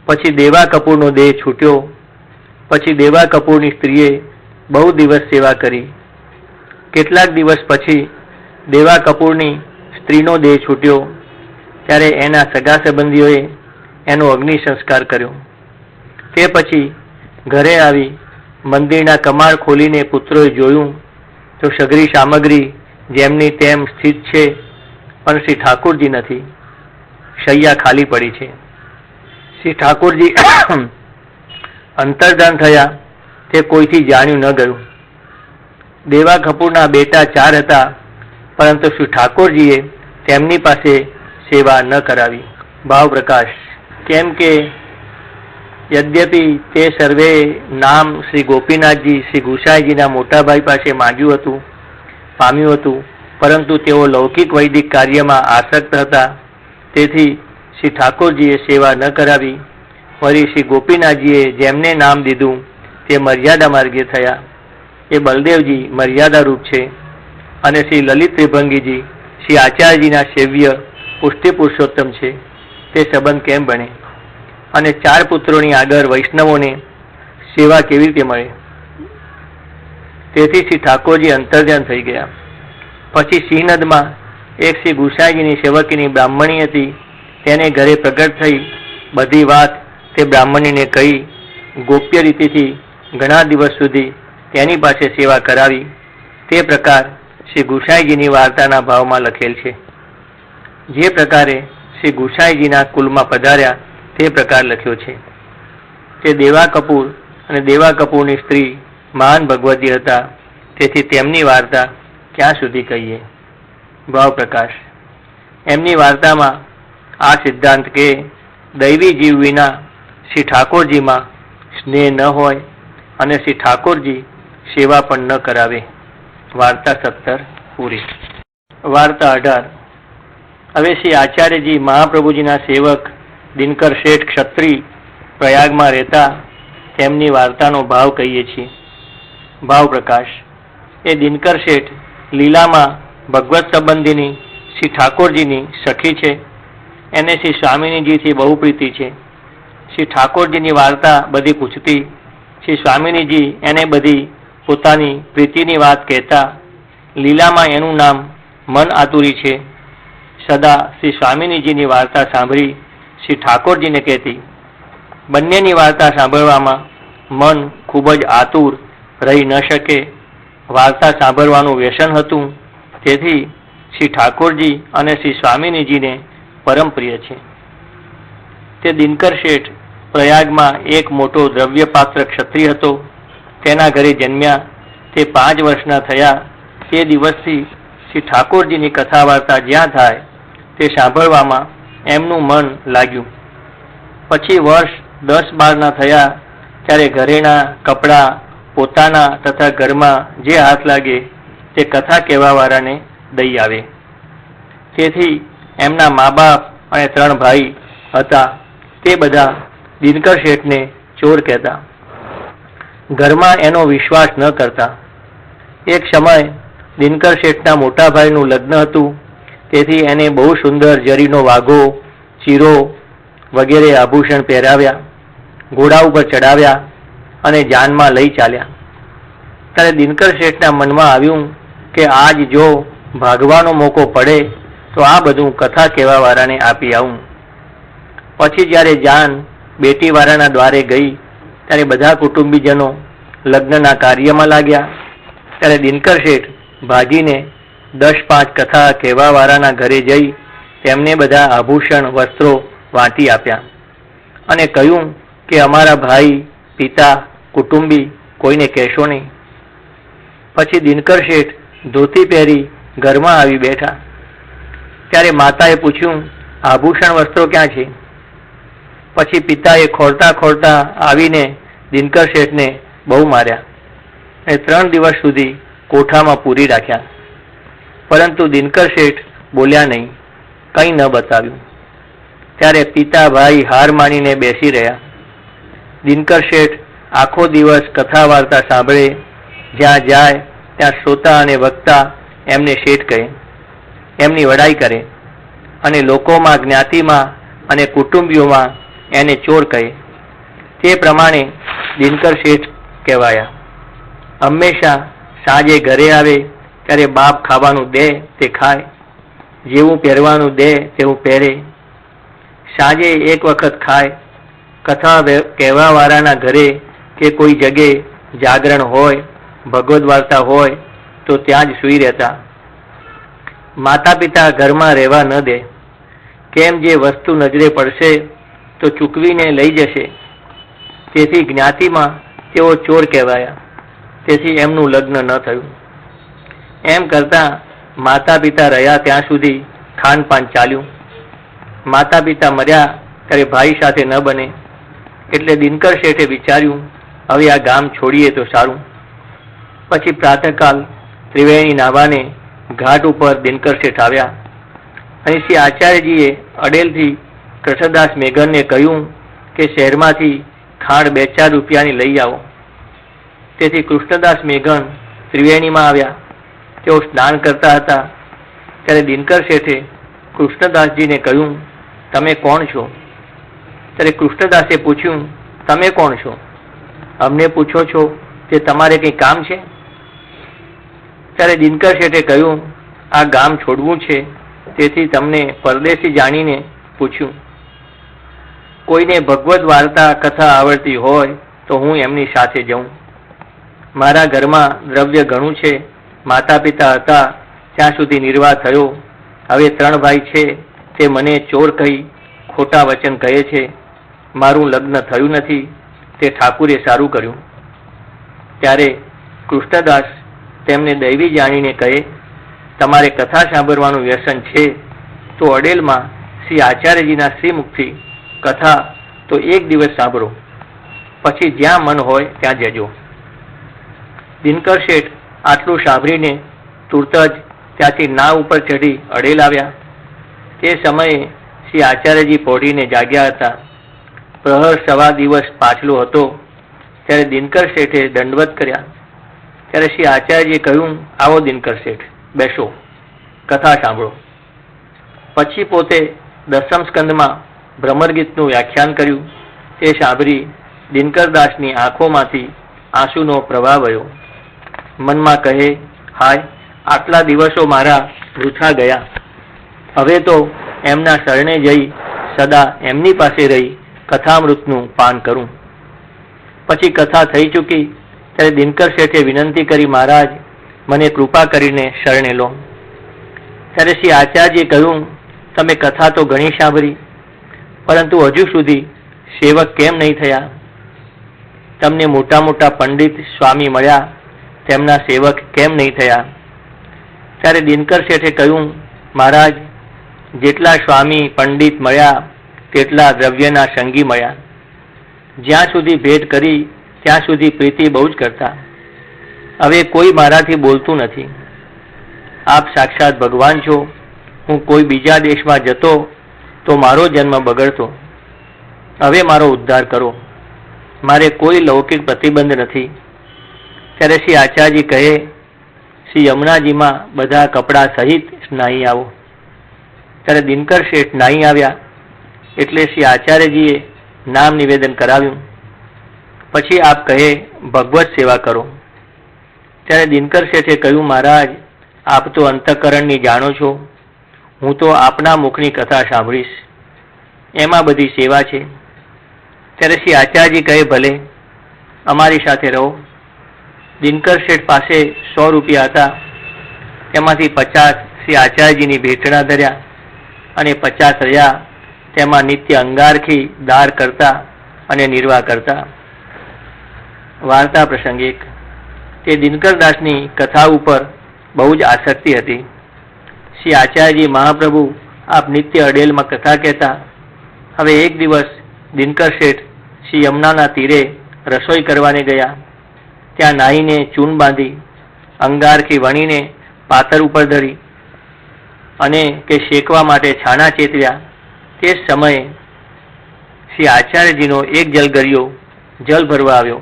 પછી દેવા કપૂરનો દેહ છૂટ્યો. પછી દેવા કપૂરની સ્ત્રીએ બહુ દિવસ સેવા કરી. કેટલાક દિવસ પછી દેવા કપૂરની સ્ત્રીનો દેહ છૂટ્યો, ત્યારે એના સગા સંબંધીઓએ એનો અગ્નિ સંસ્કાર કર્યો. તે પછી ઘરે આવી મંદિરના કમાડ ખોલીને પુત્રોએ જોયું તો સઘળી સામગ્રી જેમની તેમ સ્થિત છે, પણ શ્રી ઠાકોરજી નથી. શૈયા ખાલી પડી છે. શ્રી ઠાકોરજી અંતર્ધાન થયા તે કોઈથી જાણ્યું ન ગયું. દેવા કપૂરના બેટા 4 હતા, પરંતુ શ્રી ઠાકોરજીએ તેમની પાસે સેવા ન કરાવી. ભાવ પ્રકાશ. કેમ કે યદ્યપિ તે સર્વે નામ શ્રી ગોપીનાથજી શ્રી ગુસાઈજીના મોટાભાઈ પાસે માંગ્યું હતું, પામ્યું હતું, પરંતુ તેઓ લૌકિક વૈદિક કાર્યમાં આસક્ત હતા. તેથી શ્રી ઠાકોરજીએ સેવા ન કરાવી. વળી શ્રી ગોપીનાથજીએ જેમને નામ દીધું તે મર્યાદા માર્ગે થયા. એ બલદેવજી મર્યાદા રૂપ છે અને શ્રી લલિત ત્રિભંગીજી શ્રી આચાર્યજીના સેવ્ય પુષ્ટિ પુરુષોત્તમ છે. તે સંબંધ કેમ બને? અને 4 પુત્રોની આગળ વૈષ્ણવોને સેવા કેવી રીતે મળે? તેથી શ્રી ઠાકોરજી અંતર્ધ્યાન થઈ ગયા. પછી સિંહનદમાં એક શ્રી ગુસાઈજીની સેવકીની બ્રાહ્મણી હતી. તેને ઘરે પ્રગટ થઈ બધી વાત તે બ્રાહ્મણીને કહી ગોપ્ય રીતિથી ઘણા દિવસ સુધી તેની પાસે સેવા કરાવી. તે પ્રકાર શ્રી ગુસાઈજીની વાર્તાના ભાવમાં લખેલ છે. જે પ્રકારે શ્રી ગુસાઈજીના કુલમાં પધાર્યા તે પ્રકાર લખ્યો છે. તે દેવા કપૂર અને દેવા કપૂરની સ્ત્રી મહાન ભગવતી હતા, તેથી તેમની વાર્તા ક્યાં સુધી કહીએ. ભાવ પ્રકાશ. એમની વાર્તામાં આ સિદ્ધાંત કે દૈવી જીવ વિના શ્રી ઠાકોરજીમાં સ્નેહ ન હોય અને શ્રી ઠાકોરજી સેવા પણ ન કરાવે. વાર્તા 17 પૂરી. વાર્તા 18. હવે શ્રી આચાર્યજી મહાપ્રભુજીના સેવક દિનકર શેઠ ક્ષત્રિય પ્રયાગમાં રહેતા, તેમની વાર્તાનો ભાવ કહીએ છીએ. ભાવ પ્રકાશ. એ દિનકર શેઠ લીલામાં ભગવત સંબંધીની શ્રી ઠાકોરજીની સખી છે. એને શ્રી સ્વામિનીજીથી બહુ પ્રીતિ છે. શ્રી ઠાકોરજીની વાર્તા બધી પૂછતી. શ્રી સ્વામિનીજી એને બધી પોતાની પ્રીતિની વાત કહેતા. લીલામાં એનું નામ મન આતુરી છે. સદા શ્રી સ્વામિનીજીની વાર્તા સાંભળી શ્રી ઠાકોરજીને કહેતી. બંનેની વાર્તા સાંભળવામાં મન ખૂબ જ આતુર રહી ન શકે. વાર્તા સાંભળવાનું વ્યસન હતું, તેથી શ્રી ઠાકોરજી અને શ્રી સ્વામિનીજીને પરમ પ્રિય છે. તે દિનકર શેઠ પ્રયાગમાં એક મોટો દ્રવ્યપાત્ર ક્ષત્રિય હતો. તેના ઘરે જન્મ્યા. તે 5 વર્ષના થયા તે દિવસથી શ્રી ઠાકોરજીની કથા વાર્તા જ્યાં થાય તે સાંભળવામાં એમનું મન લાગ્યું. પછી વર્ષ 10-12 થયા ત્યારે ઘરેણા કપડાં પોતાના તથા ઘરમાં જે હાથ લાગે તે કથા કહેવાવાળાને દઈ આવે. તેથી એમના મા બાપ અને 3 ભાઈ હતા તે બધા દિનકર શેઠને ચોર કહેતા. ઘરમાં એનો વિશ્વાસ ન કરતા. એક સમય દિનકર શેઠના મોટા ભાઈનું લગ્ન હતું. તેથી એને બહુ સુંદર જરીનો વાઘો, ચીરો વગેરે આભૂષણ પહેરાવ્યા, ઘોડા ઉપર ચડાવ્યા અને જાનમાં લઈ ચાલ્યા. ત્યારે દિનકર શેઠના મનમાં આવ્યું કે આજ જો ભાગવાનો મોકો પડે તો આ બધું કથા કહેવાવાળાને આપી આવું. પછી જ્યારે જાન બેટીવાળાના દ્વારે ગઈ ત્યારે બધા કુટુંબીજનો લગ્નના કાર્યમાં લાગ્યા. ત્યારે દિનકર શેઠ ભાગીને 10-5 કથા કહેવાવાળાના ઘરે જઈ તેમને બધા આભૂષણ વસ્ત્રો વાંટી આપ્યા અને કહ્યું કે અમારા ભાઈ, પિતા, કુટુંબી કોઈને કહેશો નહીં. પછી દિનકર શેઠ ધોતી પહેરી ઘરમાં આવી બેઠા. ત્યારે માતાએ પૂછ્યું, આભૂષણ વસ્ત્રો ક્યાં છે? પછી પિતાએ ખોરતા ખોરતા આવીને દિનકર શેઠને બહુ માર્યા અને 3 દિવસ સુધી કોઠામાં પૂરી રાખ્યા. પરંતુ દિનકર શેઠ બોલ્યા નહીં, કંઈ ન બતાવ્યું. ત્યારે પિતા ભાઈ હાર માનીને બેસી રહ્યા. દિનકર શેઠ આખો દિવસ કથા વાર્તા સાંભળે, જ્યાં જાય ત્યાં શ્રોતા અને વક્તા એમને શેઠ કહે, એમની વડાઈ કરે અને લોકોમાં, જ્ઞાતિમાં અને કુટુંબીઓમાં એને ચોર કહે. તે પ્રમાણે દિનકર શેઠ કહેવાયા. હંમેશા સાંજે ઘરે આવે ત્યારે બાપ ખાવાનું દે તે ખાય, જેવું પહેરવાનું દે તેવું પહેરે. સાંજે એક વખત ખાય. કથા કહેવાવાળાના ઘરે કે કોઈ જગ્યાએ જાગરણ હોય, ભગવદ વાર્તા હોય તો ત્યાં જ સૂઈ રહેતા. માતા પિતા ઘરમાં રહેવા ન દે. કેમ, જે વસ્તુ નજરે પડશે તો ચૂકવીને લઈ જશે. તેથી જ્ઞાતિમાં તેઓ ચોર કહેવાયા. તેથી એમનું લગ્ન ન થયું. એમ કરતા માતા પિતા રહ્યા ત્યાં સુધી ખાનપાન ચાલ્યું. માતા પિતા મર્યા ત્યારે ભાઈ સાથે ન બને એટલે દિનકર શેઠે વિચાર્યું, હવે આ ગામ છોડીએ તો સારું. પછી પ્રાતઃકાલ ત્રિવેણી નાવાને ઘાટ ઉપર દિનકર શેઠ આવ્યા અને શ્રી આચાર્યજીએ અડેલથી કૃષ્ણદાસ મેઘનને કહ્યું કે શહેરમાંથી ખાંડ 2-4 રૂપિયાની લઈ આવો. તેથી કૃષ્ણદાસ મેઘન ત્રિવેણીમાં આવ્યા. તેઓ સ્નાન કરતા હતા ત્યારે દિનકર શેઠે કૃષ્ણદાસજીને કહ્યું, તમે કોણ છો? ત્યારે કૃષ્ણદાસે પૂછ્યું, તમે કોણ છો? અમને પૂછો છો તે તમારે કંઈ કામ છે? ત્યારે દિનકર શેઠે કહ્યું, આ ગામ છોડવું છે તેથી તમને પરદેશી જાણીને પૂછ્યું. કોઈને ભગવદ વાર્તા કથા આવડતી હોય તો હું એમની સાથે જઉં. મારા ઘરમાં દ્રવ્ય ઘણું છે. માતા પિતા હતા ત્યાં સુધી નિર્વાહ થયો. હવે 3 ભાઈ છે તે મને ચોર કહી ખોટા વચન કહે છે. મારું લગ્ન થયું નથી. તે ઠાકુરે સારું કર્યું. ત્યારે કૃષ્ણદાસ તેમને દૈવી જાણીને કહે, તમારે કથા સાંભળવાનું વ્યસન છે તો અડેલમાં શ્રી આચાર્યજીના શ્રીમુખથી કથા તો એક દિવસ સાંભળો, પછી જ્યાં મન હોય ત્યાં જજો. દિનકર શેઠ આટલું સાંભળીને તુરત જ ત્યાંથી નાવ ઉપર ચઢી અડેલ આવ્યા. તે સમયે શ્રી આચાર્યજી પોઢીને જાગ્યા હતા. પ્રહર 1.25 દિવસ પાછલો હતો. ત્યારે દિનકર શેઠે દંડવત કર્યા. ત્યારે શ્રી આચાર્યજીએ કહ્યું, આવો દિનકર શેઠ, બેસો, કથા સાંભળો. પછી પોતે 10મ સ્કંદમાં ભ્રમરગીતનું વ્યાખ્યાન કર્યું. તે સાંભળી દિનકરદાસની આંખોમાંથી આંસુનો પ્રવાહ વહ્યો. મનમાં કહે, હાય, આટલા દિવસો મારા વૃથા ગયા. હવે તો એમના શરણે જઈ સદા એમની પાસે રહી કથામૃતનું પાન કરું. પછી કથા થઈ ચૂકી ત્યારે દિનકર શેઠે વિનંતી કરી, મહારાજ મને કૃપા કરીને શરણે લો. ત્યારે શ્રી આચાર્યજીએ કહ્યું, તમે કથા તો ઘણી સાંભળી, પરંતુ હજુ સુધી સેવક કેમ નહીં થયા? તમને મોટા મોટા પંડિત સ્વામી મળ્યા, તેમના સેવક કેમ નહીં થયા? ત્યારે દિનકર શેઠે કહ્યું, મહારાજ જેટલા સ્વામી પંડિત મળ્યા તેટલા દ્રવ્યના સંગી મળ્યા. જ્યાં સુધી ભેટ કરી ત્યાં સુધી પ્રીતિ બહુ જ કરતા. હવે કોઈ મારાથી બોલતું નથી. આપ સાક્ષાત ભગવાન છો. હું કોઈ બીજા દેશમાં જતો તો મારો જન્મ બગડતો. હવે મારો ઉદ્ધાર કરો. મારે કોઈ લૌકિક પ્રતિબંધ નથી. ત્યારે શ્રી આચાર્યજી કહે, શ્રી યમુનાજીમાં બધા કપડાં સહિત નાહી આવો. ત્યારે દિનકર શેઠ નાહી આવ્યા એટલે શ્રી આચાર્યજીએ નામ નિવેદન કરાવ્યું. પછી આપ કહે, ભગવત સેવા કરો. ત્યારે દિનકર શેઠે કહ્યું, મહારાજ આપ તો અંતઃકરણની જાણો છો. હું તો આપના મુખની કથા સાંભળીશ, એમાં બધી સેવા છે. ત્યારે શ્રી આચાર્યજી કહે, ભલે અમારી સાથે રહો. દિનકર શેઠ પાસે 100 રૂપિયા હતા. તેમાંથી 50 શ્રી આચાર્યજીની ભેટણા ધર્યા અને 50 રહ્યા. તેમાં નિત્ય અંગારખી દાર કરતા અને નિર્વાહ કરતા. વાર્તા પ્રસંગ 1. તે દિનકરદાસની કથા ઉપર બહુ જ આસક્તિ હતી. શ્રી આચાર્યજી મહાપ્રભુ આપ નિત્ય અડેલમાં કથા કહેતા. હવે એક દિવસ દિનકર શેઠ શ્રી યમુનાના તીરે રસોઈ કરવાને ગયા. ત્યાં નાહીને ચૂન બાંધી, અંગારખી વણીને પાતર ઉપર ધરી અને કે શેકવા માટે છાણા ચેતવ્યા. તે સમયે શ્રી આચાર્યજીનો એક જલગરિયો જલ ભરવા આવ્યો.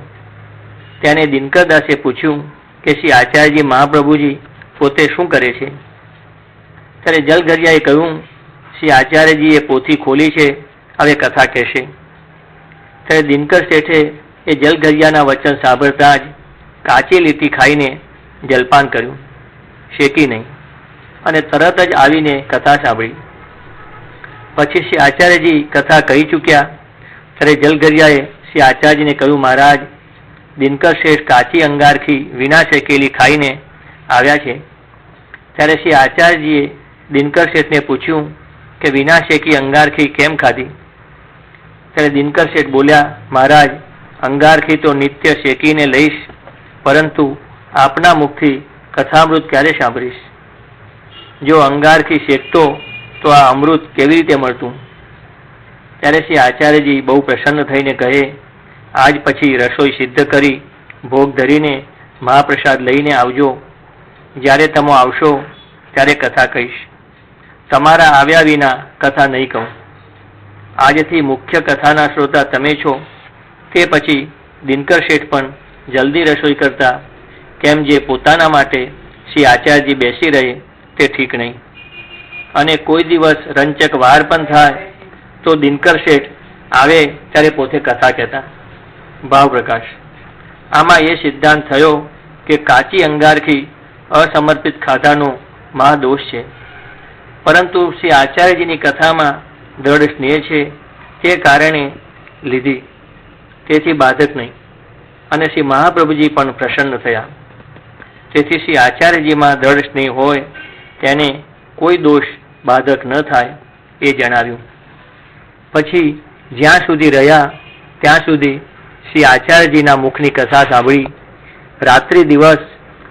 તેને દિનકરદાસે પૂછ્યું કે શ્રી આચાર્યજી મહાપ્રભુજી પોતે શું કરે છે? ત્યારે જલગરિયાએ કહ્યું, શ્રી આચાર્યજીએ પોથી ખોલી છે, હવે કથા કહેશે. ત્યારે દિનકર શેઠે એ જલગરિયાના વચન સાંભળતા જ કાચી લીટી ખાઈને જલપાન કર્યું, શેકી નહીં, અને તરત જ આવીને કથા સાંભળી. પછી શ્રી આચાર્યજી કથા કહી ચૂક્યા. ત્યારે જલગરિયાએ શ્રી આચાર્યજીને કહ્યું, મહારાજ દિનકર શેઠ કાચી અંગારખી વિના શેકેલી ખાઈને આવ્યા છે. ત્યારે શ્રી આચાર્યજીએ દિનકર શેઠને પૂછ્યું કે વિના શેકી અંગારખી કેમ ખાધી? ત્યારે દિનકર શેઠ બોલ્યા, મહારાજ અંગારખી તો નિત્ય શેકીને લઈશ, પરંતુ આપના મુખથી કથામૃત ક્યારે સાંભળીશ? જો અંગારખી શેકતો તો આ અમૃત કેવી રીતે મળતું? ત્યારે શ્રી આચાર્યજી બહુ પ્રસન્ન થઈને કહે, આજ પછી રસોઈ સિદ્ધ કરી ભોગ ધરીને મહાપ્રસાદ લઈને આવજો. જ્યારે તમે આવશો ત્યારે કથા કહીશ. તમારા આવ્યા વિના કથા નહીં કહું. આજથી મુખ્ય કથાના શ્રોતા તમે છો. તે પછી દિનકર શેઠ પણ જલ્દી રસોઈ કરતા. કેમ જે પોતાના માટે શ્રી આચાર્યજી બેસી રહે તે ઠીક નહીં. અને કોઈ દિવસ રંચક વાર પણ થાય તો દિનકર શેઠ આવે ત્યારે પોતે કથા કહેતા. ભાવ પ્રકાશ. આમાં એ સિદ્ધાંત થયો કે કાચી અંગારખી અસમર્પિત ખાધાનો મહાદોષ છે, પરંતુ શ્રી આચાર્યજીની કથામાં દ્રઢ સ્નેહ છે તે કારણે લીધી, તેથી બાધક નહીં. અને શ્રી મહાપ્રભુજી પણ પ્રસન્ન થયા. તેથી શ્રી આચાર્યજીમાં દ્રઢ સ્નેહ હોય તેને કોઈ દોષ બાધક ન થાય એ જણાવ્યું. પછી જ્યાં સુધી રહ્યા ત્યાં સુધી શ્રી આચાર્યજીના મુખની કથા સાંભળી. રાત્રિ દિવસ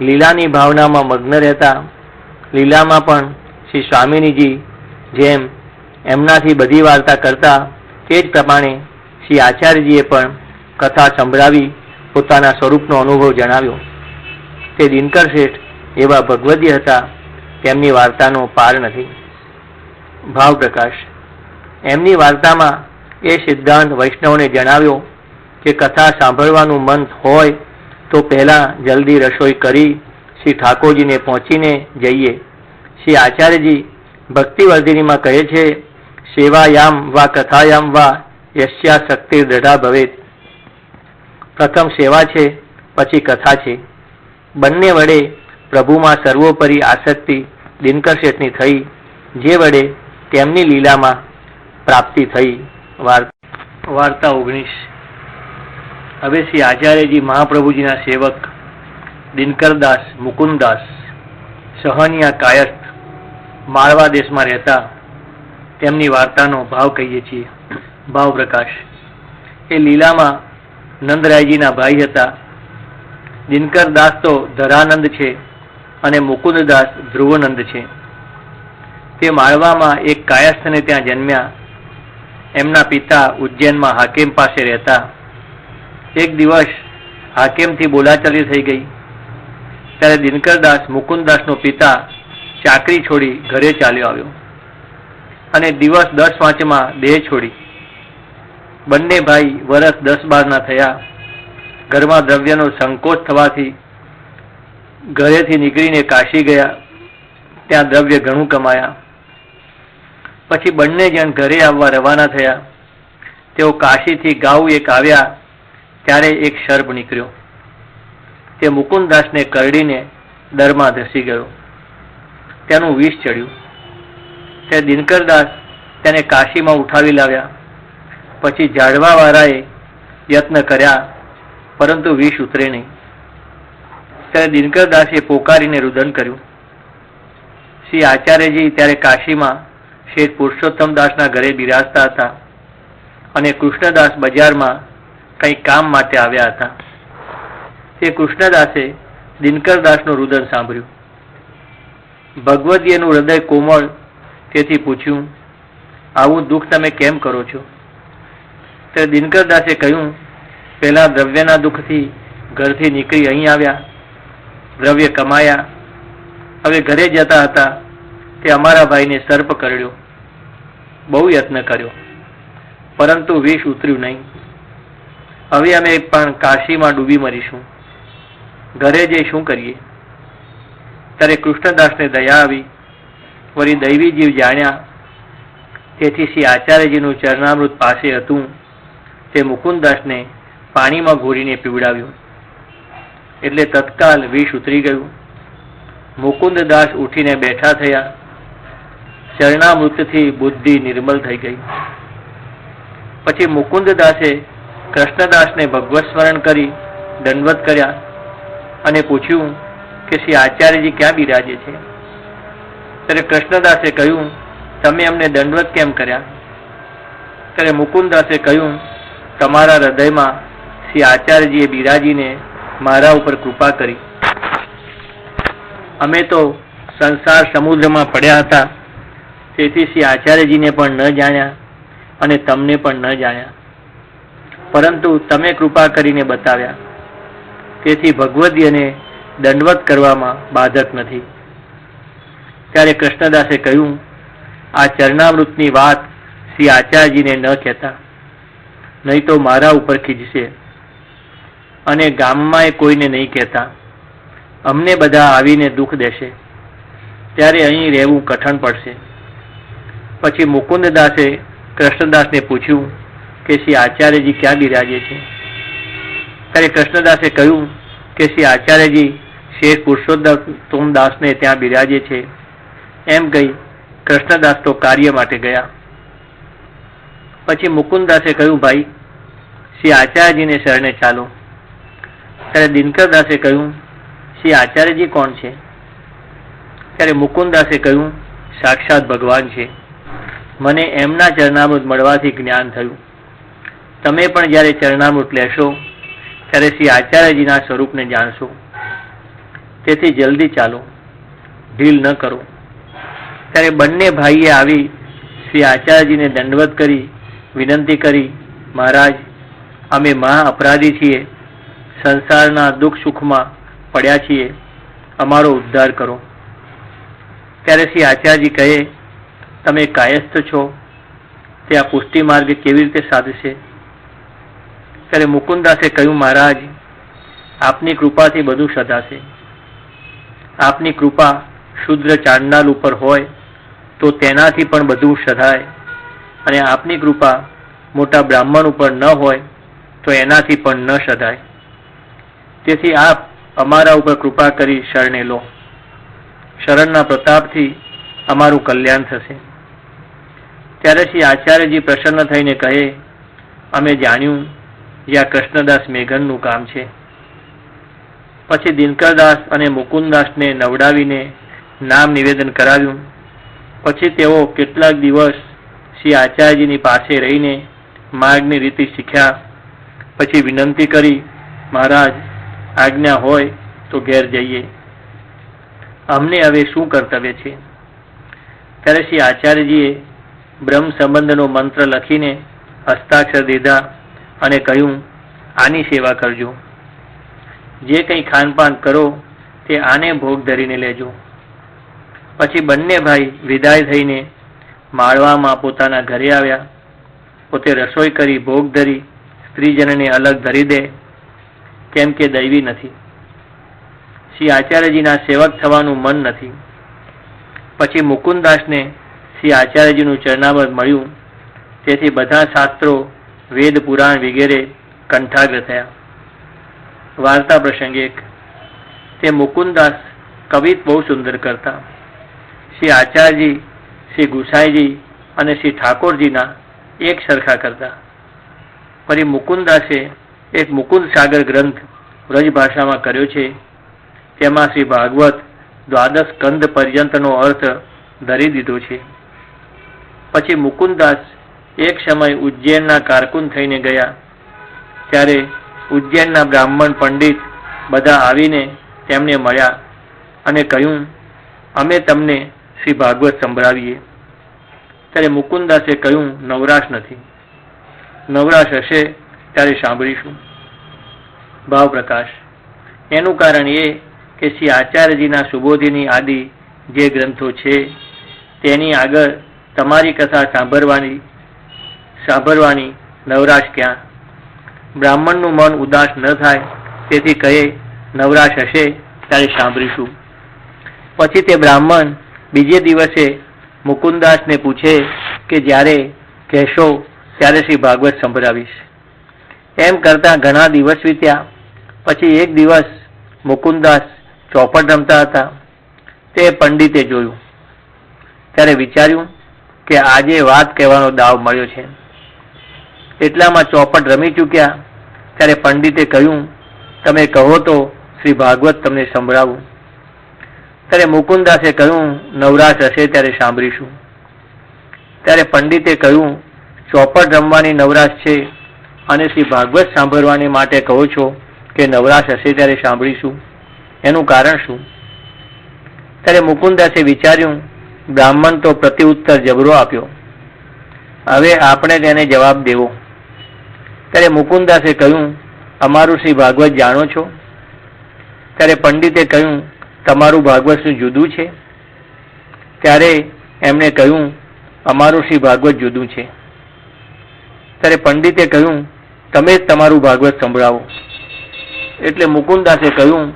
લીલાની ભાવનામાં મગ્ન રહેતા. લીલામાં પણ શ્રી સ્વામિનીજી જેમ એમનાથી બધી વાર્તા કરતા તે જ પ્રમાણે શ્રી આચાર્યજીએ પણ કથા સંભળાવી પોતાના સ્વરૂપનો અનુભવ જણાવ્યો. તે દિનકર શેઠ એવા ભગવદી હતા, તેમની વાર્તાનો પાર નથી. ભાવ પ્રકાશ. એમની વાર્તામાં એ સિદ્ધાંત વૈષ્ણવને જણાવ્યો કે કથા સાંભળવાનું મન હોય તો પહેલાં જલ્દી રસોઈ કરી શ્રી ઠાકોરજીને પહોંચીને જઈએ. શ્રી આચાર્યજી ભક્તિવર્ધિનીમાં કહે છે, સેવાયામ વા કથાયામ વા યસ્યા શક્તિ દૃઢા ભવેત. પ્રથમ સેવા છે, પછી કથા છે. બંને વડે પ્રભુમાં સર્વોપરી આસક્તિ દિનકર શેઠની થઈ, જે વડે તેમની લીલામાં પ્રાપ્તિ થઈ. વાર્તા 19. હવે શ્રી આચાર્યજી મહાપ્રભુજીના સેવક દિનકરદાસ મુકુંદાસ સહનિયા કાયસ્થ માળવા દેશમાં રહેતા. તેમની વાર્તાનો ભાવ કહીએ છીએ. ભાવ પ્રકાશ. એ લીલામાં નંદરાયજીના ભાઈ હતા. દિનકરદાસ તો ધરાનંદ છે અને મુકુંદદાસ ધ્રુવનંદ છે. તે માળવામાં એક કાયસ્થને ત્યાં જન્મ્યા. એમના પિતા ઉજ્જૈનમાં હાકીમ પાસે રહેતા. એક દિવસ હાકેમથી બોલાચાલી થઈ ગઈ ત્યારે દિનકરદાસ મુકુંદદાસનો પિતા ચાકરી છોડી ઘરે ચાલ્યો આવ્યો અને દિવસ 10-5 દેહ છોડી. બંને ભાઈ વર્ષ 10-12 થયા. ઘરમાં દ્રવ્યનો સંકોચ થવાથી ઘરેથી નીકળીને કાશી ગયા. ત્યાં દ્રવ્ય ઘણું કમાયા. પછી બંને જણ ઘરે આવવા રવાના થયા. તેઓ કાશીથી ગાઉ એક આવ્યા ત્યારે એક સર્પ નીકળ્યો. તે મુકુંદદાસને કરડીને દરમાં ધસી ગયો. તેનું વિષ ચડ્યું. તે દિનકરદાસ તેને કાશીમાં ઉઠાવી લાવ્યા. પછી ઝાડવાવાળાએ યત્ન કર્યા પરંતુ વિષ ઉતરે નહીં. ત્યારે દિનકરદાસે પોકારીને રુદન કર્યું. શ્રી આચાર્યજી ત્યારે કાશીમાં શેઠ પુરુષોત્તમદાસના ઘરે બિરાજતા હતા અને કૃષ્ણદાસ બજારમાં કંઈ કામ માટે આવ્યા હતા. તે કૃષ્ણદાસે દિનકરદાસનું રુદન સાંભળ્યું. ભગવદીયનું હૃદય કોમળ તેથી પૂછ્યું, આવું દુઃખ તમે કેમ કરો છો? ત્યારે દિનકરદાસે કહ્યું, પહેલા દ્રવ્યના દુઃખથી ઘરથી નીકળી અહીં આવ્યા, દ્રવ્ય કમાયા. હવે ઘરે જતા હતા તે અમારા ભાઈને સર્પ કરડ્યો. બહુ યત્ન કર્યો પરંતુ વિષ ઉતર્યું નહીં. હવે અમે પણ કાશીમાં ડૂબી મરીશું. ઘરે જઈ શું કરીએ? ત્યારે કૃષ્ણદાસને દયા આવી. વળી દૈવી જીવ જાણ્યા. તેથી શ્રી આચાર્યજીનું ચરણામૃત પાસે હતું તે મુકુંદદાસને પાણીમાં ઘોરીને પીવડાવ્યું. એટલે તત્કાલ વિષ ઉતરી ગયું. મુકુંદદાસ ઉઠીને બેઠા થયા. ચરણામૃતથી બુદ્ધિ નિર્મલ થઈ ગઈ. પછી મુકુંદદાસે કૃષ્ણદાસને ભગવત સ્મરણ કરી દંડવત કર્યા અને પૂછ્યું કે શ્રી આચાર્યજી ક્યાં બિરાજે છે? ત્યારે કૃષ્ણદાસે કહ્યું, તમે અમને દંડવત કેમ કર્યા? ત્યારે મુકુંદદાસે કહ્યું, તમારા હૃદયમાં શ્રી આચાર્યજીએ બિરાજીને મારા ઉપર કૃપા કરી. અમે તો સંસાર સમુદ્રમાં પડ્યા હતા, તેથી શ્રી આચાર્યજીને પણ ન જાણ્યા અને તમને પણ ન જાણ્યા, પરંતુ તમે કૃપા કરીને બતાવ્યા. તેથી ભગવદીયને દંડવત કરવામાં બાધક નથી. ત્યારે કૃષ્ણદાસે કહ્યું, આ ચરણામૃતની વાત શ્રી આચાર્યજીને ન કહેતા, નહીં તો મારા ઉપર ખીજશે અને ગામમાં કોઈને નહીં કહેતા. અમને બધા આવીને દુઃખ દેશે, ત્યારે અહીં રહેવું કઠણ પડશે. પછી મુકુંદદાસે કૃષ્ણદાસને પૂછ્યું કે શ્રી આચાર્યજી ક્યાં બિરાજે છે? ત્યારે કૃષ્ણદાસે કહ્યું કે શ્રી આચાર્યજી શેઠ પુરુષોત્તમદાસને ત્યાં બિરાજે છે. એમ કહી કૃષ્ણદાસ તો કાર્ય માટે ગયા. પછી મુકુંદદાસે કહ્યું, ભાઈ શ્રી આચાર્યજીને શરણે ચાલો. ત્યારે દિનકરદાસે કહ્યું, શ્રી આચાર્યજી કોણ છે? ત્યારે મુકુંદદાસે કહ્યું, સાક્ષાત ભગવાન છે. મને એમના ચરણામૃત મળવાથી જ્ઞાન થયું. તમે પણ જ્યારે ચરણામૃત લેશો ત્યારે શ્રી આચાર્યજીના સ્વરૂપને જાણશો. તેથી જલ્દી ચાલો, ઢીલ ન કરો. ત્યારે બંને ભાઈએ આવી શ્રી આચાર્યજીને દંડવત કરી વિનંતી કરી, મહારાજ, અમે મહા અપરાધી છીએ, સંસારના દુઃખ સુખમાં પડ્યા છીએ, અમારો ઉદ્ધાર કરો. ત્યારે શ્રી આચાર્યજી કહે, તમે કાયસ્થ છો, તે આ પુષ્ટિ માર્ગ કેવી રીતે સાધશે? ત્યારે મુકુંદદાસે કહ્યું, મહારાજ, આપની કૃપાથી બધું સધાશે. આપની કૃપા શુદ્ર ચાંડાલ ઉપર હોય તો તેનાથી પણ બધું સધાય, અને આપની કૃપા મોટા બ્રાહ્મણ ઉપર ન હોય તો એનાથી પણ ન સધાય. તેથી આપ અમારા ઉપર કૃપા કરી શરણે લો. શરણના પ્રતાપથી અમારું કલ્યાણ થશે. ત્યારે શ્રી આચાર્યજી પ્રસન્ન થઈને કહે, અમે જાણ્યું જ્યાં કૃષ્ણદાસ મેઘનનું કામ છે. પછી દિનકરદાસ અને મુકુંદદાસને નવડાવીને નામ નિવેદન કરાવ્યું. પછી તેઓ કેટલાક દિવસ શ્રી આચાર્યજીની પાસે રહીને માર્ગની રીતિ શીખ્યા. પછી વિનંતી કરી, મહારાજ, આજ્ઞા હોય તો ઘેર જઈએ, અમને હવે શું કર્તવ્ય છે? ત્યારે શ્રી આચાર્યજીએ બ્રહ્મ સંબંધનો મંત્ર લખીને હસ્તાક્ષર દીધા અને કહ્યું, આની સેવા કરજો. જે કંઈ ખાનપાન કરો તે આને ભોગ ધરીને લેજો. પછી બંને ભાઈ વિદાય થઈને માળવામાં પોતાના ઘરે આવ્યા. પોતે રસોઈ કરી ભોગ ધરી સ્ત્રીજનને અલગ ધરી દે, કેમ કે દૈવી નથી. શ્રી આચાર્યજીના સેવક થવાનું મન નથી. પછી મુકુંદાસને શ્રી આચાર્યજીનું ચરણામૃત મળ્યું. તેથી બધા શાસ્ત્રો, વેદ, પુરાણ વગેરે કંઠાગ્ર થયા. વાર્તા પ્રસંગ 1. તે મુકુંદાસ કવિત બહુ સુંદર કરતા. શ્રી આચાર્યજી, શ્રી ગુસાઈજી અને શ્રી ઠાકોરજીના એક સરખા કરતા. ફરી મુકુંદાસે એક મુકુંદ સાગર ગ્રંથ વ્રજ ભાષામાં કર્યો છે. તેમાં શ્રી ભાગવત દ્વાદશ સ્કંદ પર્યંતનો અર્થ ધરી દીધો છે. પછી મુકુંદાસ એક સમય ઉજ્જૈનના કારકુન થઈને ગયા. ત્યારે ઉજ્જૈનના બ્રાહ્મણ પંડિત બધા આવીને તેમને મળ્યા અને કહ્યું, અમે તમને શ્રી ભાગવત સંભળાવીએ. ત્યારે મુકુંદાસે કહ્યું, નવરાશ નથી. નવરાશ હશે ત્યારે સાંભળીશું. ભાવ પ્રકાશ. એનું કારણ એ કે શ્રી આચાર્યજીના સુબોધિની આદિ જે ગ્રંથો છે તેની આગળ તમારી કથા સાંભળવાની નવરાશ ક્યાં? બ્રાહ્મણનું મન ઉદાસ ન થાય તેથી કહે, નવરાશ હશે ત્યારે સાંભળીશું. પછી તે બ્રાહ્મણ બીજે દિવસે મુકુંદાસને પૂછે કે જ્યારે કહેશો ત્યારે શ્રી ભાગવત સંભળાવીશ. એમ કરતા ઘણા દિવસ વીત્યા. પછી એક દિવસ મુકુંદાસ ચોપટ રમતા હતા. તે પંડિતે જોયું. ત્યારે વિચાર્યું કે આજે વાત કહેવાનો દાવ મળ્યો છે. એટલામાં ચોપટ રમી ચૂક્યા. ત્યારે પંડિતે કહ્યું, તમે કહો તો શ્રી ભાગવત તમને સંભળાવું. ત્યારે મુકુંદાસે કહ્યું, નવરાશ હશે ત્યારે સાંભળીશું. ત્યારે પંડિતે કહ્યું, ચોપટ રમવાની નવરાશ છે અને શ્રી ભાગવત સાંભળવાની માટે કહો છો કે નવરાશ હશે ત્યારે સાંભળીશું, એનું કારણ શું? ત્યારે મુકુંદાસે વિચાર્યું, બ્રાહ્મણ તો પ્રત્યુત્તર જબરો આપ્યો, હવે આપણે તેને જવાબ દેવો. ત્યારે મુકુંદાસે કહ્યું, અમારું શ્રી ભાગવત જાણો છો? ત્યારે પંડિતે કહ્યું, તમારું ભાગવત શું જુદું છે? ત્યારે એમણે કહ્યું, અમારું શ્રી ભાગવત જુદું છે. ત્યારે પંડિતે કહ્યું, તમે જ તમારું ભાગવત સંભળાવો. એટલે મુકુંદાસે કહ્યું,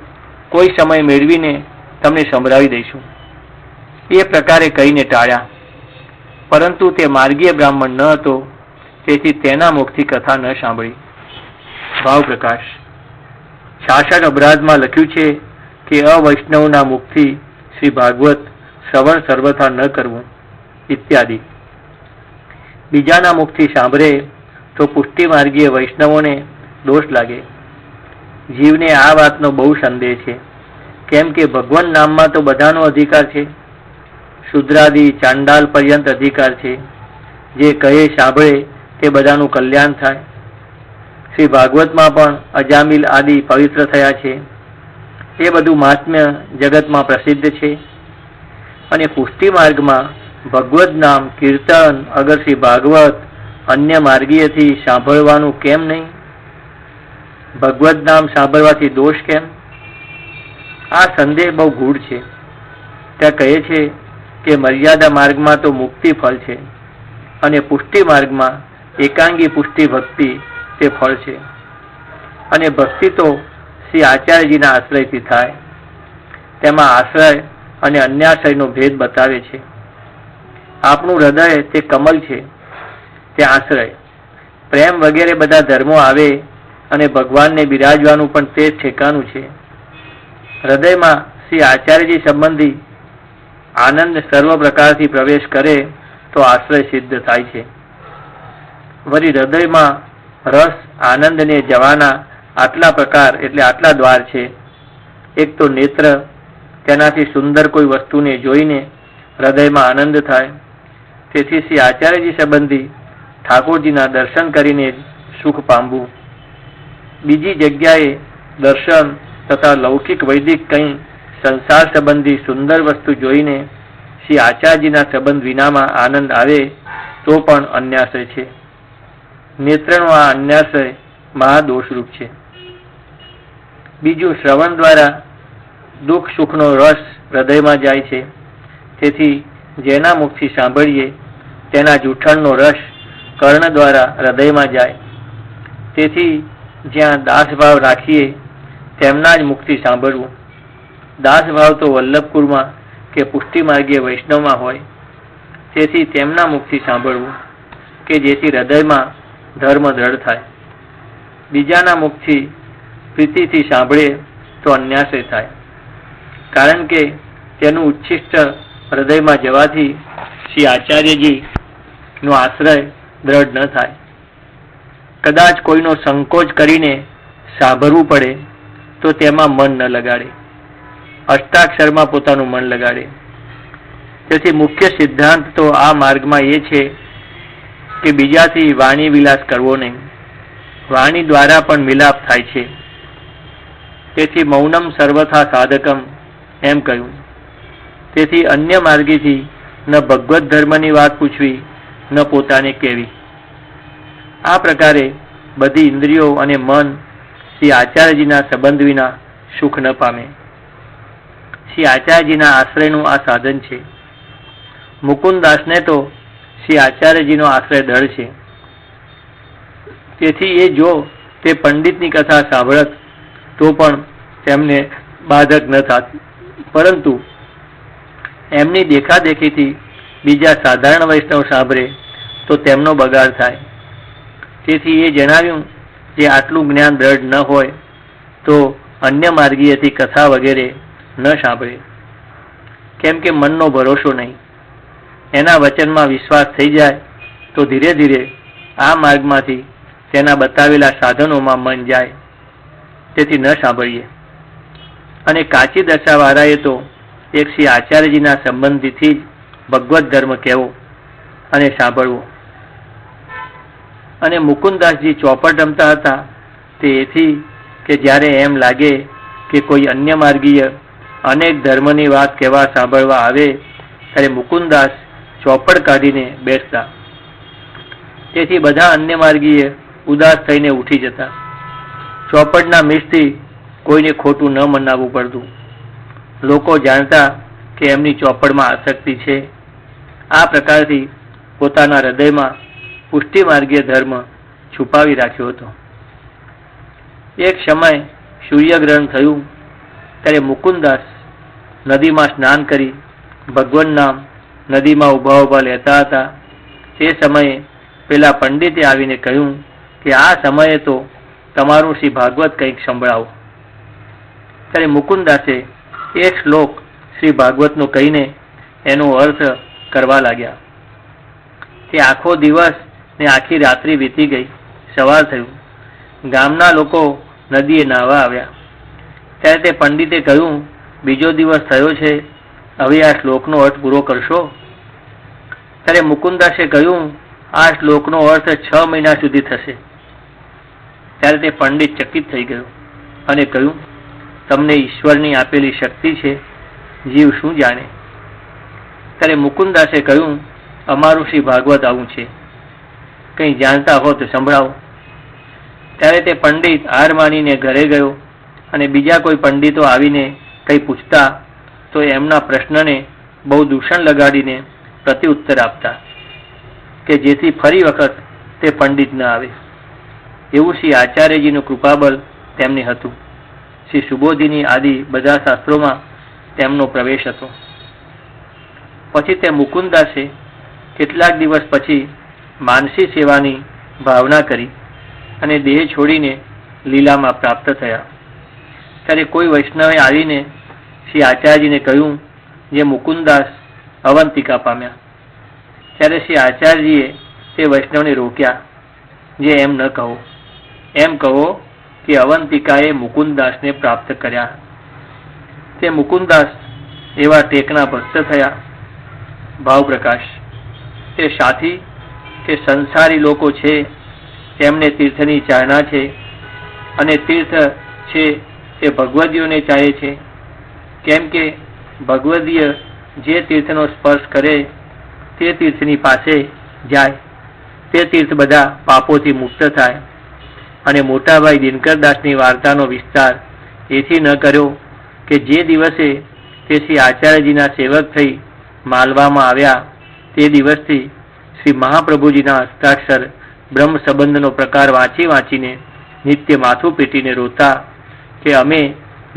કોઈ સમય મેળવીને તમને સંભળાવી દઈશું. એ પ્રકારે કહીને ટાળ્યા. પરંતુ તે માર્ગીય બ્રાહ્મણ ન હતો, તેથી તેના મુખથી કથા ન સાંભળી. ભાવ પ્રકાશ. શાસક અપરાધમાં લખ્યું છે કે અવૈષ્ણવના મુખથી શ્રી ભાગવત શ્રવણ સર્વથા ન કરવું ઇત્યાદિ. બીજાના મુખથી સાંભળે તો પુષ્ટિ માર્ગીય વૈષ્ણવોને દોષ લાગે. જીવને આ વાતનો બહુ સંદેહ છે, કેમ કે ભગવાન નામમાં તો બધાનો અધિકાર છે. શુદ્રાદિ ચાંડાલ પર્યંત અધિકાર છે. જે કહે સાંભળે તે બધાનું કલ્યાણ થાય. શ્રી ભાગવતમાં પણ અજામિલ આદિ પવિત્ર થયા છે. એ બધું મહાત્મ્ય જગતમાં પ્રસિદ્ધ છે. અને પુષ્ટિ માર્ગમાં ભગવદ નામ કીર્તન અગર શ્રી ભાગવત અન્ય માર્ગીયથી સાંભળવાનું કેમ નહીં? ભગવદ નામ સાંભળવાથી દોષ કેમ? આ સંદેહ બહુ ગૂઢ છે. ત્યાં કહે છે કે મર્યાદા માર્ગમાં તો મુક્તિ ફળ છે અને પુષ્ટિ માર્ગમાં એકાંગી પુષ્ટિ ભક્તિ તે ફળ છે. અને ભક્તિ તો શ્રી આચાર્યજીના આશ્રયથી થાય. તેમાં આશ્રય અને અન્યાશ્રયનો ભેદ બતાવે છે. આપણું હૃદય તે કમલ છે, તે આશ્રય. પ્રેમ વગેરે બધા ધર્મો આવે અને ભગવાનને બિરાજવાનું પણ તે જ ઠેકાનું છે. હૃદયમાં શ્રી આચાર્યજી સંબંધી આનંદ સર્વ પ્રકારથી પ્રવેશ કરે તો આશ્રય સિદ્ધ થાય છે. વળી હૃદયમાં રસ આનંદને જવાના આટલા પ્રકાર એટલે આટલા દ્વાર છે. એક તો નેત્ર, તેનાથી સુંદર કોઈ વસ્તુને જોઈને હૃદયમાં આનંદ થાય. તેથી શ્રી આચાર્યજી સંબંધી ઠાકોરજીના દર્શન કરીને સુખ પામવું. બીજી જગ્યાએ દર્શન તથા લૌકિક વૈદિક કંઈ સંસાર સંબંધી સુંદર વસ્તુ જોઈને શ્રી આચાર્યજીના સંબંધ વિનામાં આનંદ આવે તો પણ અન્યાશ્રય છે. નેત્રનો આ અન્યાશ્રય મહાદોષરૂપ છે. બીજું, શ્રવણ દ્વારા દુઃખ સુખનો રસ હૃદયમાં જાય છે. તેથી જેના મુખથી સાંભળીએ તેના જૂઠણનો રસ કર્ણ દ્વારા હૃદયમાં જાય. તેથી જ્યાં દાસભાવ રાખીએ તેમના જ મુખથી સાંભળવું. દાસભાવ તો વલ્લભપુરમાં કે પુષ્ટિ માર્ગીય વૈષ્ણવમાં હોય. તેથી તેમના મુખથી સાંભળવું કે જેથી હૃદયમાં ધર્મ દ્રઢ થાય. બીજાના મુખથી પ્રીતિથી સાંભળે તો અન્યાશ્રય થાય, કારણ કે તેનું ઉચ્છિષ્ટ હૃદયમાં જવાથી શ્રી આચાર્યજી નો આશ્રય દ્રઢ ન થાય. કદાચ કોઈનો સંકોચ કરીને સાંભળવું પડે તો તેમાં મન ન લગાડે, અષ્ટાક્ષરમાં પોતાનું મન લગાડે. તેથી મુખ્ય સિદ્ધાંત તો આ માર્ગમાં એ છે કે બીજાથી વાણી વિલાસ કરવો નહીં. વાણી દ્વારા પણ મિલાપ થાય છે. તેથી મૌનમ સર્વથા સાધકમ એમ કહ્યું. તેથી અન્ય માર્ગીથી ન ભગવત ધર્મની વાત પૂછવી ન પોતાને કહેવી. આ પ્રકારે બધી ઇન્દ્રિયો અને મન શ્રી આચાર્યજીના સંબંધ વિના સુખ ન પામે. શ્રી આચાર્યજીના આશ્રયનું આ સાધન છે. મુકુંદાસને તો શ્રી આચાર્યજીનો આશ્રય દળ છે. તેથી એ જો તે પંડિતની કથા સાંભળત તો પણ તેમને બાધક ન થાત, પરંતુ એમની દેખાદેખીથી બીજા સાધારણ વૈષ્ણવ સાંભળે તો તેમનો બગાડ થાય. તેથી એ જણાવ્યું જે આટલું જ્ઞાન દ્રઢ ન હોય તો અન્ય માર્ગીયથી કથા વગેરે ન સાંભળે, કેમ કે મનનો ભરોસો નહીં. એના વચનમાં વિશ્વાસ થઈ જાય તો ધીરે ધીરે આ માર્ગમાંથી તેના બતાવેલા સાધનોમાં મન જાય. તેથી ન સાંભળીએ. અને કાચી દશાવાળાએ તો એક શ્રી આચાર્યજીના સંબંધીથી જ ભગવત ધર્મ કહેવો અને સાંભળવો. અને મુકુંદાસજી ચોપટ રમતા હતા તે એથી કે જ્યારે એમ લાગે કે કોઈ અન્ય માર્ગીય અનેક ધર્મની વાત કહેવા સાંભળવા આવે ત્યારે મુકુંદાસ ચોપડ કાઢીને બેસતા. તેથી બધા અન્ય માર્ગીય ઉદાસ થઈને ઉઠી જતા. ચોપડના મિસથી કોઈને ખોટું ન મનાવવું પડતું. લોકો જાણતા કે એમની ચોપડમાં આસક્તિ છે. આ પ્રકારથી પોતાના હૃદયમાં પુષ્ટિ માર્ગીય ધર્મ છુપાવી રાખ્યો હતો. એક સમય સૂર્યગ્રહણ થયું ત્યારે મુકુંદાસ નદીમાં સ્નાન કરી ભગવાન નામ નદીમાં ઉભા ઉભા લેતા હતા. તે સમયે પેલા પંડિતે આવીને કહ્યું કે આ સમયે તો તમારું શ્રી ભાગવત કંઈક સંભળાવો. ત્યારે મુકુંદાસે એક શ્લોક શ્રી ભાગવતનો કહીને એનો અર્થ કરવા લાગ્યા. તે આખો દિવસ ને આખી રાત્રિ વીતી ગઈ. સવાર થયું. ગામના લોકો નદીએ નાહવા આવ્યા. ત્યારે તે પંડિતે કહ્યું, બીજો દિવસ થયો છે, હવે આ શ્લોકનો અર્થ પૂરો કરશો? ત્યારે મુકુંદાસે કહ્યું, આ શ્લોકનો અર્થ 6 મહિના સુધી થશે. ત્યારે તે પંડિત ચકિત થઈ ગયો અને કહ્યું, તમને ઈશ્વરની આપેલી શક્તિ છે, જીવ શું જાણે? ત્યારે મુકુંદાસે કહ્યું, અમારું શ્રી ભાગવત આવું છે, કંઈ જાણતા હો તો સંભળાવો. ત્યારે તે પંડિત હાર માનીને ઘરે ગયો અને બીજા કોઈ પંડિતો આવીને કંઈ પૂછતા તો એમના પ્રશ્નને બહુ દૂષણ લગાડીને પ્રત્યુત્તર આપતા કે જેથી ફરી વખત તે પંડિત ન આવે. એવું શ્રી આચાર્યજીનું કૃપાબળ તેમને હતું. શ્રી સુબોધિની આદિ બધા શાસ્ત્રોમાં તેમનો પ્રવેશ હતો. પછી તે મુકુંદાસે કેટલાક દિવસ પછી માનસી સેવાની ભાવના કરી અને દેહ છોડીને લીલામાં પ્રાપ્ત થયા. ત્યારે કોઈ વૈષ્ણવે આવીને શ્રી આચાર્યજીને કહ્યું, જે મુકુંદાસ અવંતિકા પામ્યા. ત્યારે શ્રી આચાર્યજીએ તે વૈષ્ણવને રોક્યા, જે એમ ન કહો. એમ કહો કે અવંતિકાએ મુકુંદાસને પ્રાપ્ત કર્યા. તે મુકુંદાસ એવા ટેકના ભક્ત થયા. ભાવપ્રકાશ તે સાથી કે સંસારી લોકો છે તેમને તીર્થની ચાહના છે અને તીર્થ છે તે ભગવદીઓને ચાહે છે, કેમ કે ભગવદીય જે તીર્થનો સ્પર્શ કરે તે તીર્થની પાસે જાય તે તીર્થ બધા પાપોથી મુક્ત થાય અને મોટાભાઈ દિનકરદાસની વાર્તાનો વિસ્તાર એથી ન કર્યો કે જે દિવસે તે શ્રી આચાર્યજીના સેવક થઈ માલવામાં આવ્યા તે દિવસથી શ્રી મહાપ્રભુજીના હસ્તાક્ષર બ્રહ્મ સંબંધનો પ્રકાર વાંચીને નિત્ય માથું પીટીને રોતા કે અમે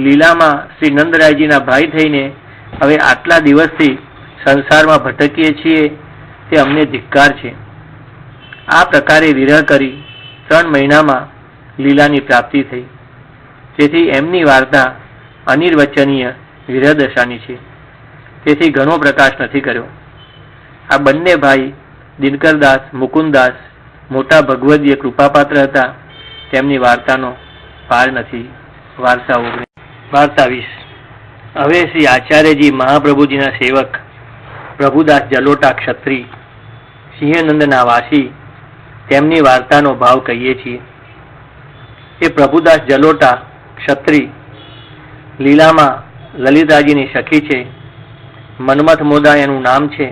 લીલામાં શ્રી નંદરાયજીના ભાઈ થઈને હવે આટલા દિવસથી સંસારમાં ભટકીએ છીએ તે અમને ધિક્કાર છે. આ પ્રકારે વિરહ કરી 3 મહિનામાં લીલાની પ્રાપ્તિ થઈ. તેથી એમની વાર્તા અનિર્વચનીય વિરહદશાની છે. તેથી ઘણો પ્રકાશ નથી કર્યો. આ બંને ભાઈ દિનકરદાસ મુકુંદાસ મોટા ભગવદીય કૃપાપાત્ર હતા. તેમની વાર્તાનો પાર નથી. વાર્તા 20. હવે શ્રી આચાર્યજી મહાપ્રભુજીના સેવક પ્રભુદાસ જલોટા ક્ષત્રિય સિંહનંદના વાસી તેમની વાર્તાનો ભાવ કહીએ છીએ. એ પ્રભુદાસ જલોટા ક્ષત્રિય લીલામાં લલિતાજીની સખી છે. મન્મથ મોદા એનું નામ છે.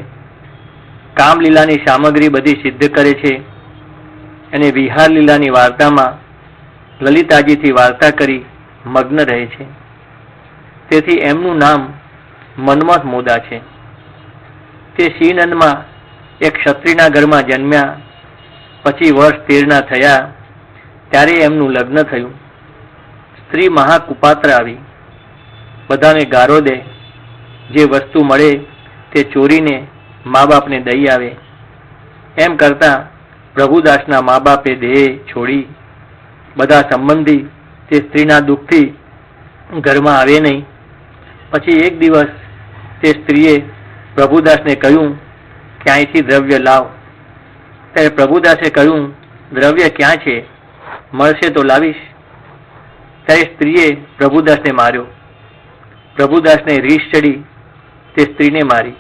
કામલીલાની સામગ્રી બધી સિદ્ધ કરે છે અને વિહાર લીલાની વાર્તામાં લલિતાજીથી વાર્તા કરી મગ્ન રહે છે. તેથી એમનું નામ મન્મથ મોદા છે. તે શ્રીનંદમાં એક ક્ષત્રિયના ઘરમાં જન્મ્યા. પછી વર્ષ 13ના થયા ત્યારે એમનું લગ્ન થયું. સ્ત્રી મહાકુપાત્ર આવી, બધાને ગારો દે, જે વસ્તુ મળે તે ચોરીને મા બાપને દઈ આવે. એમ કરતા પ્રભુદાસના મા બાપે દેહ છોડી બધા સંબંધી તે સ્ત્રીના દુઃખથી ઘરમાં આવે નહીં. પછી એક દિવસ તે સ્ત્રીએ પ્રભુદાસને કહ્યું કે અહીંથી દ્રવ્ય લાવ. ત્યારે પ્રભુદાસે કહ્યું, દ્રવ્ય ક્યાં છે? મળશે તો લાવીશ. ત્યારે સ્ત્રીએ પ્રભુદાસને માર્યો. પ્રભુદાસને રીસ ચડી તે સ્ત્રીને મારી.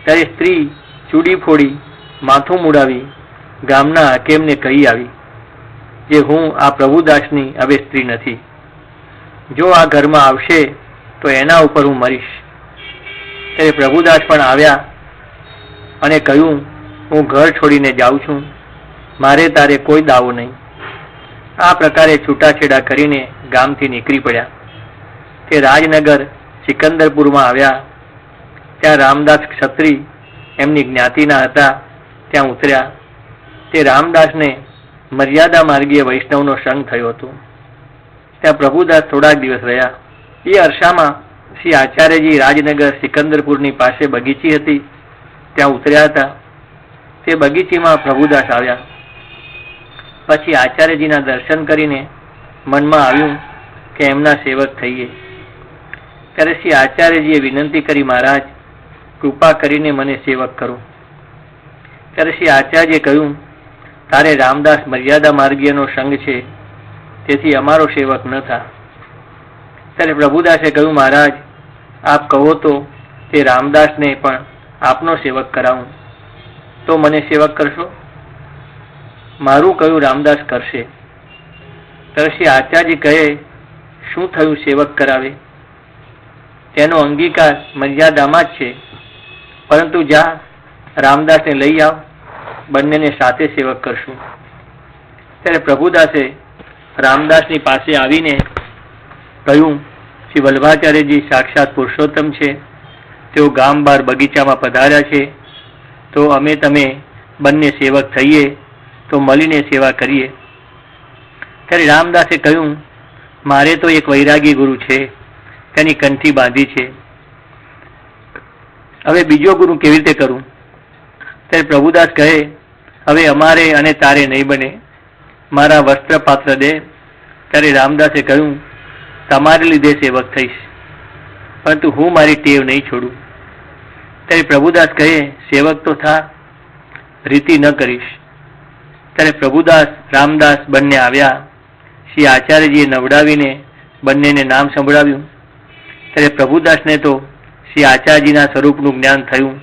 ત્યારે સ્ત્રી ચૂડી ફોડી માથું મુડાવી ગામના હાકેમને કહી આવી જે હું આ પ્રભુદાસની હવે સ્ત્રી નથી. જો આ ઘરમાં આવશે તો એના ઉપર હું મરીશ. ત્યારે પ્રભુદાસ પણ આવ્યા અને કહ્યું, હું ઘર છોડીને જાઉં છું, મારે તારે કોઈ દાવો નહીં. આ પ્રકારે છૂટાછેડા કરીને ગામથી નીકળી પડ્યા. તે રાજનગર સિકંદરપુરમાં આવ્યા. ત્યાં રામદાસ ક્ષત્રિય એમની જ્ઞાતિના હતા. ત્યાં ઉતર્યા. તે રામદાસને મર્યાદા માર્ગીય વૈષ્ણવનો સંગ થયો હતો. ત્યાં પ્રભુદાસ થોડાક દિવસ રહ્યા. એ અરસામાં શ્રી આચાર્યજી રાજનગર સિકંદરપુરની પાસે બગીચી હતી, ત્યાં ઉતર્યા હતા. તે બગીચીમાં પ્રભુદાસ આવ્યા. પછી આચાર્યજીના દર્શન કરીને મનમાં આવ્યું કે એમના સેવક થઈએ. ત્યારે શ્રી આચાર્યજીએ વિનંતી કરી, મહારાજ કૃપા કરીને મને સેવક કરો. ત્યારે શ્રી આચાર્યએ કહ્યું, તારે રામદાસ મર્યાદા માર્ગીયનો સંગ છે, તેથી અમારો સેવક ન થા. ત્યારે પ્રભુદાસે કહ્યું, મહારાજ આપ કહો તો તે રામદાસને પણ આપનો સેવક કરાવું, તો મને સેવક કરશો? મારું કહ્યું રામદાસ કરશે. ત્યારે શ્રી આચાર્યજી કહે, શું થયું સેવક કરાવે? તેનો અંગીકાર મર્યાદામાં જ છે, પરંતુ જા રામદાસને લઈ આવ, બંનેને સાથે સેવક કરશું. ત્યારે પ્રભુદાસે રામદાસની પાસે આવીને કહ્યું, શ્રી વલ્લભાચાર્યજી સાક્ષાત પુરુષોત્તમ છે, તેઓ ગામ બહાર બગીચામાં પધાર્યા છે, તો અમે તમે બંને સેવક થઈએ તો મળીને સેવા કરીએ. ત્યારે રામદાસે કહ્યું, મારે તો એક વૈરાગી ગુરુ છે, તેની કંઠી બાંધી છે, હવે બીજો ગુરુ કેવી રીતે કરું? ત્યારે પ્રભુદાસ કહે, હવે અમારે અને તારે નહીં બને, મારા વસ્ત્ર પાત્ર દે. ત્યારે રામદાસે કહ્યું, તમારે લીધે સેવક થઈશ, પરંતુ હું મારી ટેવ નહીં છોડું. ત્યારે પ્રભુદાસ કહે, સેવક તો થા, રીતિ ન કરીશ. ત્યારે પ્રભુદાસ રામદાસ બંને આવ્યા. શ્રી આચાર્યજીએ નવડાવીને બંનેને નામ સંભળાવ્યું. ત્યારે પ્રભુદાસને તો શ્રી આચાર્યજીના સ્વરૂપનું જ્ઞાન થયું,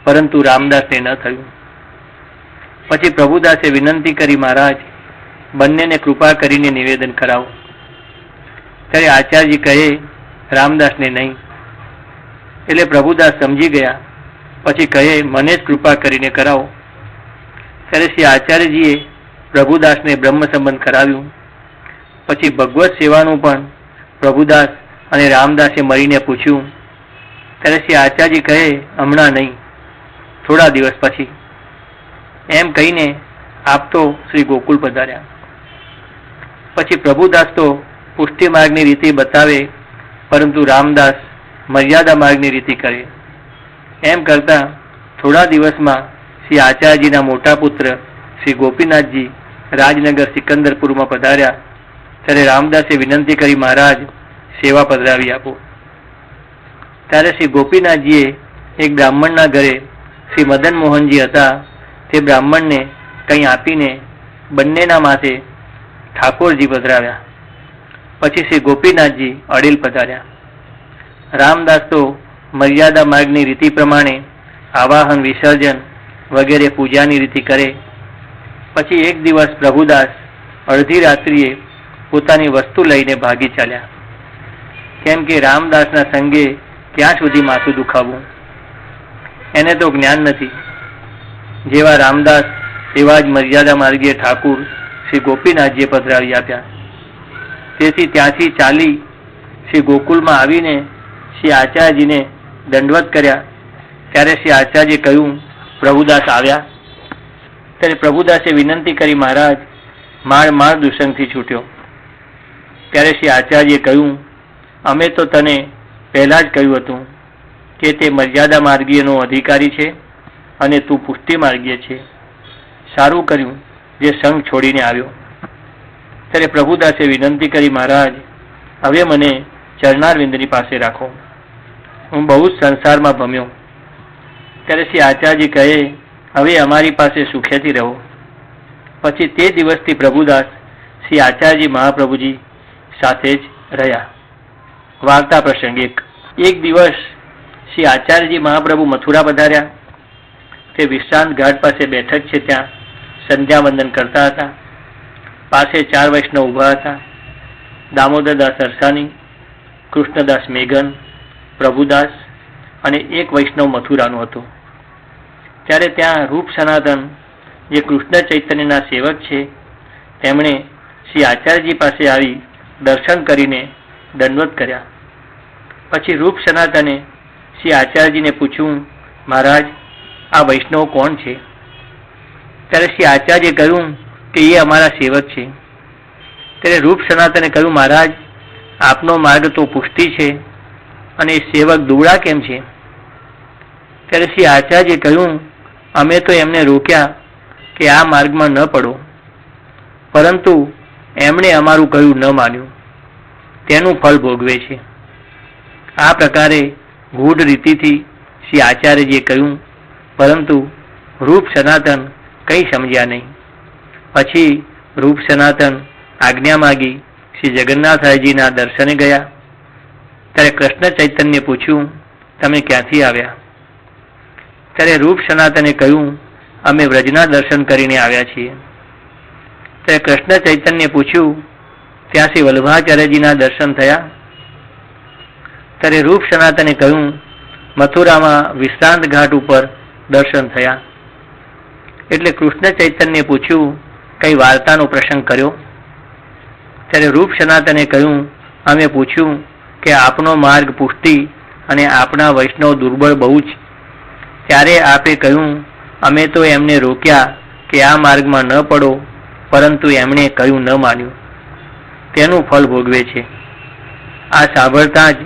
પરંતુ રામદાસને ન થયું. પછી પ્રભુદાસે વિનંતી કરી, મહારાજ બંનેને કૃપા કરીને નિવેદન કરાવો. ત્યારે આચાર્યજી કહે, રામદાસને નહીં. એટલે પ્રભુદાસ સમજી ગયા. પછી કહે, મને જ કૃપા કરીને કરાવો. ત્યારે શ્રી આચાર્યજીએ પ્રભુદાસને બ્રહ્મ સંબંધ કરાવ્યું. પછી ભગવત સેવાનું પણ પ્રભુદાસ અને રામદાસે મળીને પૂછ્યું. ત્યારે શ્રી આચાર્યજી કહે, હમણાં નહીં, થોડા દિવસ પછી. એમ કહીને આપ તો શ્રી ગોકુળ પધાર્યા. પછી પ્રભુદાસ તો પુષ્ટિ માર્ગની રીતિ બતાવે, પરંતુ રામદાસ મર્યાદા માર્ગની રીતિ કરે. એમ કરતા થોડા દિવસમાં શ્રી આચાર્યજીના મોટા પુત્ર શ્રી ગોપીનાથજી રાજનગર સિકંદરપુરમાં પધાર્યા. ત્યારે રામદાસે વિનંતી કરી, મહારાજ સેવા પધરાવી આપો. ત્યારે શ્રી ગોપીનાથજીએ એક બ્રાહ્મણના ઘરે શ્રી મદન મોહનજી હતા તે બ્રાહ્મણને કંઈ આપીને બંનેના માથે ઠાકોરજી પધરાવ્યા. પછી શ્રી ગોપીનાથજી અડીલ પધાર્યા. રામદાસ તો મર્યાદા માર્ગની રીતિ પ્રમાણે આવાહન, વિસર્જન વગેરે પૂજાની રીતિ કરે. પછી એક દિવસ પ્રભુદાસ અડધી રાત્રિએ પોતાની વસ્તુ લઈને ભાગી ચાલ્યા. કેમ કે રામદાસના સંગે ક્યાં સુધી માથું દુખાવવું? એને તો જ્ઞાન નથી. જેવા રામદાસ તેવા જ મર્યાદા માર્ગીય ઠાકુર શ્રી ગોપીનાથજીએ પધરાવી આપ્યા. તેથી ત્યાંથી ચાલી શ્રી ગોકુલમાં આવીને શ્રી આચાર્યજીને દંડવત કર્યા. ત્યારે શ્રી આચાર્યજીએ કહ્યું, પ્રભુદાસ આવ્યા. ત્યારે પ્રભુદાસે વિનંતી કરી, મહારાજ માળ દુષ્ણથી છૂટ્યો. ત્યારે શ્રી આચાર્યજીએ કહ્યું, અમે તો તને પહેલા જ કહ્યું હતું કે તે મર્યાદા માર્ગીયનો અધિકારી છે અને તું પુષ્ટિ માર્ગીય છે. સારું કર્યું જે સંઘ છોડીને આવ્યો. ત્યારે પ્રભુદાસે વિનંતી કરી, મહારાજ હવે મને ચરણારવિંદની પાસે રાખો, હું બહુ જ સંસારમાં ભમ્યો. ત્યારે શ્રી આચાર્યજી કહે, હવે અમારી પાસે સુખેથી રહો. પછી તે દિવસથી પ્રભુદાસ શ્રી આચાર્યજી મહાપ્રભુજી સાથે જ રહ્યા. વાર્તા પ્રસંગ એક દિવસ શ્રી આચાર્યજી મહાપ્રભુ મથુરા પધાર્યા. તે વિશ્રાંત ઘાટ પાસે બેઠક છે ત્યાં સંધ્યાવંદન કરતા હતા. પાસે 4 વૈષ્ણવ ઊભા હતા. દામોદરદાસ અરસાની, કૃષ્ણદાસ મેઘન, પ્રભુદાસ અને એક વૈષ્ણવ મથુરાનું હતું. ત્યારે ત્યાં રૂપ સનાતન જે કૃષ્ણ ચૈતન્યના સેવક છે તેમણે શ્રી આચાર્યજી પાસે આવી દર્શન કરીને દંડવત કર્યા. પછી રૂપ સનાતને શ્રી આચાર્યજીને પૂછ્યું, મહારાજ આ વૈષ્ણવ કોણ છે? ત્યારે શ્રી આચાર્યએ કહ્યું કે એ અમારા સેવક છે. ત્યારે રૂપ સનાતને કહ્યું, મહારાજ આપનો માર્ગ તો પુષ્ટિ છે અને એ સેવક દુબળા કેમ છે? ત્યારે શ્રી આચાર્યએ કહ્યું, અમે તો એમને રોક્યા કે આ માર્ગમાં ન પડો, પરંતુ એમણે અમારું કહ્યું ન માન્યું, તેનું ફળ ભોગવે છે. આ પ્રકારે ગૂઢ રીતિથી શ્રી આચાર્યજીએ કહ્યું, પરંતુ રૂપ સનાતન કંઈ સમજ્યા નહીં. પછી રૂપ સનાતન આજ્ઞા માગી શ્રી જગન્નાથજીના દર્શને ગયા. ત્યારે કૃષ્ણ ચૈતન્યએ પૂછ્યું, તમે ક્યાંથી આવ્યા? ત્યારે રૂપ સનાતને કહ્યું, અમે વ્રજના દર્શન કરીને આવ્યા છીએ. ત્યારે કૃષ્ણ ચૈતન્યએ પૂછ્યું, ત્યાં શ્રી વલ્લભાચાર્યજીના દર્શન થયા? ત્યારે રૂપ સનાતને કહ્યું, મથુરામાં વિશ્રાંત ઘાટ ઉપર દર્શન થયા. એટલે કૃષ્ણ ચૈતન્યએ પૂછ્યું, કઈ વાર્તાનો પ્રસંગ કર્યો? ત્યારે રૂપ સનાતને કહ્યું, અમે પૂછ્યું કે આપનો માર્ગ પુષ્ટિ અને આપના વૈષ્ણવ દુર્બળ બહુ જ. ત્યારે આપે કહ્યું, અમે તો એમને રોક્યા કે આ માર્ગમાં ન પડો, પરંતુ એમણે કહ્યું ન માન્યું, તેનું ફળ ભોગવે છે. આ સાંભળતા જ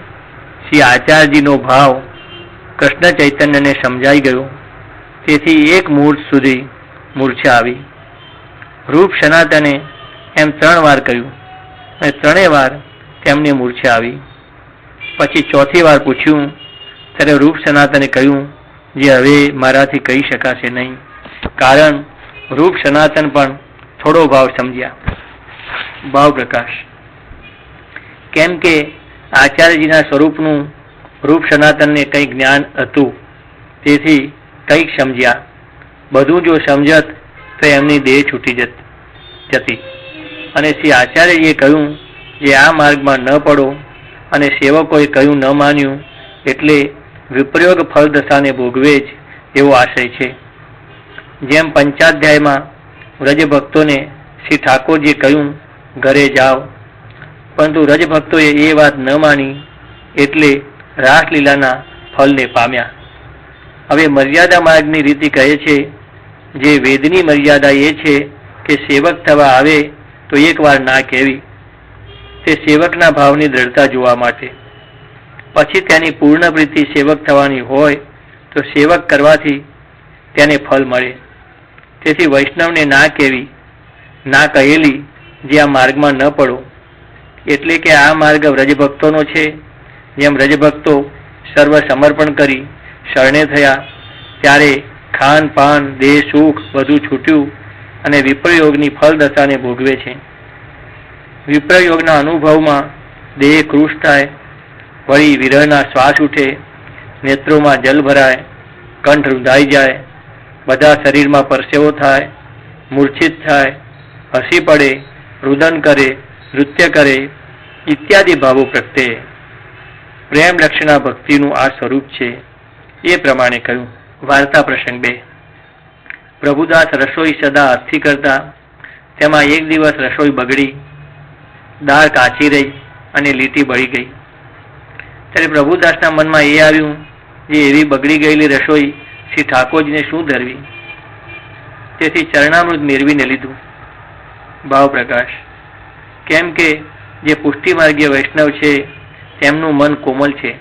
શ્રી આચાર્યજીનો ભાવ કૃષ્ણ ચૈતન્યને સમજાઈ ગયો. તેથી એક મુહૂર્ત સુધી મૂર્છા આવી. રૂપ સનાતને એમ 3 વાર કહ્યું અને 3 વાર તેમને મૂર્છા આવી. પછી 4થી વાર પૂછ્યું. ત્યારે રૂપ સનાતને કહ્યું, જે હવે મારાથી કહી શકાશે નહીં, કારણ રૂપ સનાતન પણ થોડો ભાવ સમજ્યા. ભાવ પ્રકાશ. કેમ કે આચાર્યજીના સ્વરૂપનું રૂપ સનાતનને કંઈક જ્ઞાન હતું, તેથી કંઈક સમજ્યા. બધું જો સમજત તો એમની દેહ છૂટી જતી. અને શ્રી આચાર્યજીએ કહ્યું, જે આ માર્ગમાં ન પડો, અને સેવકોએ કહ્યું ન માન્યું, એટલે વિપ્રયોગ ફળદશાને ભોગવે જ એવો આશય છે. જેમ પંચાધ્યાયમાં વ્રજભક્તોને શ્રી ઠાકોરજીએ કહ્યું, ઘરે જાઓ. પરંતુ વ્રજભક્તોએ એ વાત ન માની, એટલે રાસલીલાના ફલને પામ્યા. હવે મર્યાદા માર્ગની રીતિ કહે છે, જે વેદની મર્યાદા એ છે કે સેવક થવા આવે તો એકવાર ના કહેવી, તે સેવકના ભાવની દ્રઢતા જોવા માટે. પછી તેની પૂર્ણ પ્રીતિ સેવક થવાની હોય તો સેવક કરવાથી તેને ફળ મળે. તેથી વૈષ્ણવને ના કહેવી, ના કહેલી જે આ માર્ગમાં ન પડો. એટલે કે આ માર્ગ વ્રજભક્તોનો છે. જેમ વ્રજભક્તો સર્વ સમર્પણ કરી શરણે થયા, ત્યારે ખાન પાન દેહ સુખ બધું છૂટ્યું અને વિપ્રયોગની ફલદશાને ભોગવે છે. વિપ્રયોગના અનુભવમાં દેહ કૃશ થાય, વળી વિરહના શ્વાસ ઉઠે, નેત્રોમાં જલ ભરાય, કંઠ રૂંધાઈ જાય, બધા શરીરમાં પરસેવો થાય, મૂર્છિત થાય, હસી પડે, રુદન કરે, નૃત્ય કરે ઇત્યાદિ ભાવો પ્રગટે. પ્રેમ લક્ષણા ભક્તિનું આ સ્વરૂપ છે. એ પ્રમાણે કહ્યું. વાર્તા પ્રસંગ 2. પ્રભુદાસ રસોઈ સદા હાથથી કરતા. તેમાં એક દિવસ રસોઈ બગડી, દાળ કાચી રહી અને લીટી બળી ગઈ. ત્યારે પ્રભુદાસના મનમાં એ આવ્યું, જે એવી બગડી ગયેલી રસોઈ શ્રી ઠાકોરજીને શું ધરવી? તેથી ચરણામૃત મેળવીને લીધું. ભાવ પ્રકાશ. કેમ કે જે પુષ્ટિ માર્ગીય વૈષ્ણવ છે તેમનું મન કોમલ છે.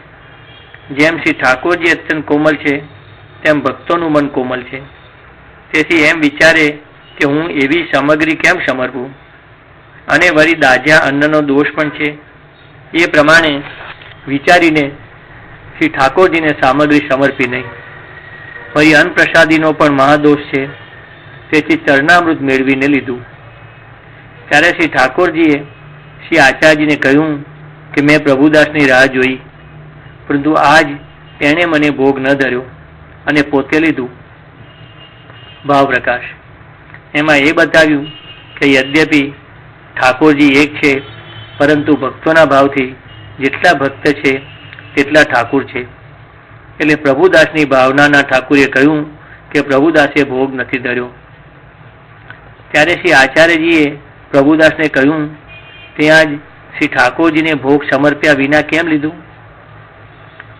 જેમ શ્રી ઠાકોરજી અત્યંત કોમલ છે, તેમ ભક્તોનું મન કોમલ છે. તેથી એમ વિચારે કે હું એવી સામગ્રી કેમ સમર્પું, અને વળી દાઝ્યા અન્નનો દોષ પણ છે. એ પ્રમાણે વિચારીને શ્રી ઠાકોરજીને સામગ્રી સમર્પી નહીં. વળી અન્નપ્રસાદીનો પણ મહાદોષ છે. તેથી ચરણામૃત મેળવીને લીધું. ત્યારે શ્રી ઠાકોરજીએ શ્રી આચાર્યજીને કહ્યું કે મેં પ્રભુદાસની રાહ જોઈ, પરંતુ આજ એણે મને ભોગ ન ધર્યો અને પોતે લીધું. ભાવ પ્રકાશ. એમાં એ બતાવ્યું કે યદ્યપિ ઠાકોરજી એક છે, પરંતુ ભક્તોના ભાવથી જેટલા ભક્ત છે તેટલા ઠાકુર છે. એટલે પ્રભુદાસની ભાવનાના ઠાકુરે કહ્યું કે પ્રભુદાસે ભોગ નથી ધર્યો. ત્યારે શ્રી આચાર્યજીએ પ્રભુદાસને કહ્યું, ત્યાં જ શ્રી ઠાકોરજીને ભોગ સમર્પ્યા વિના કેમ લીધું?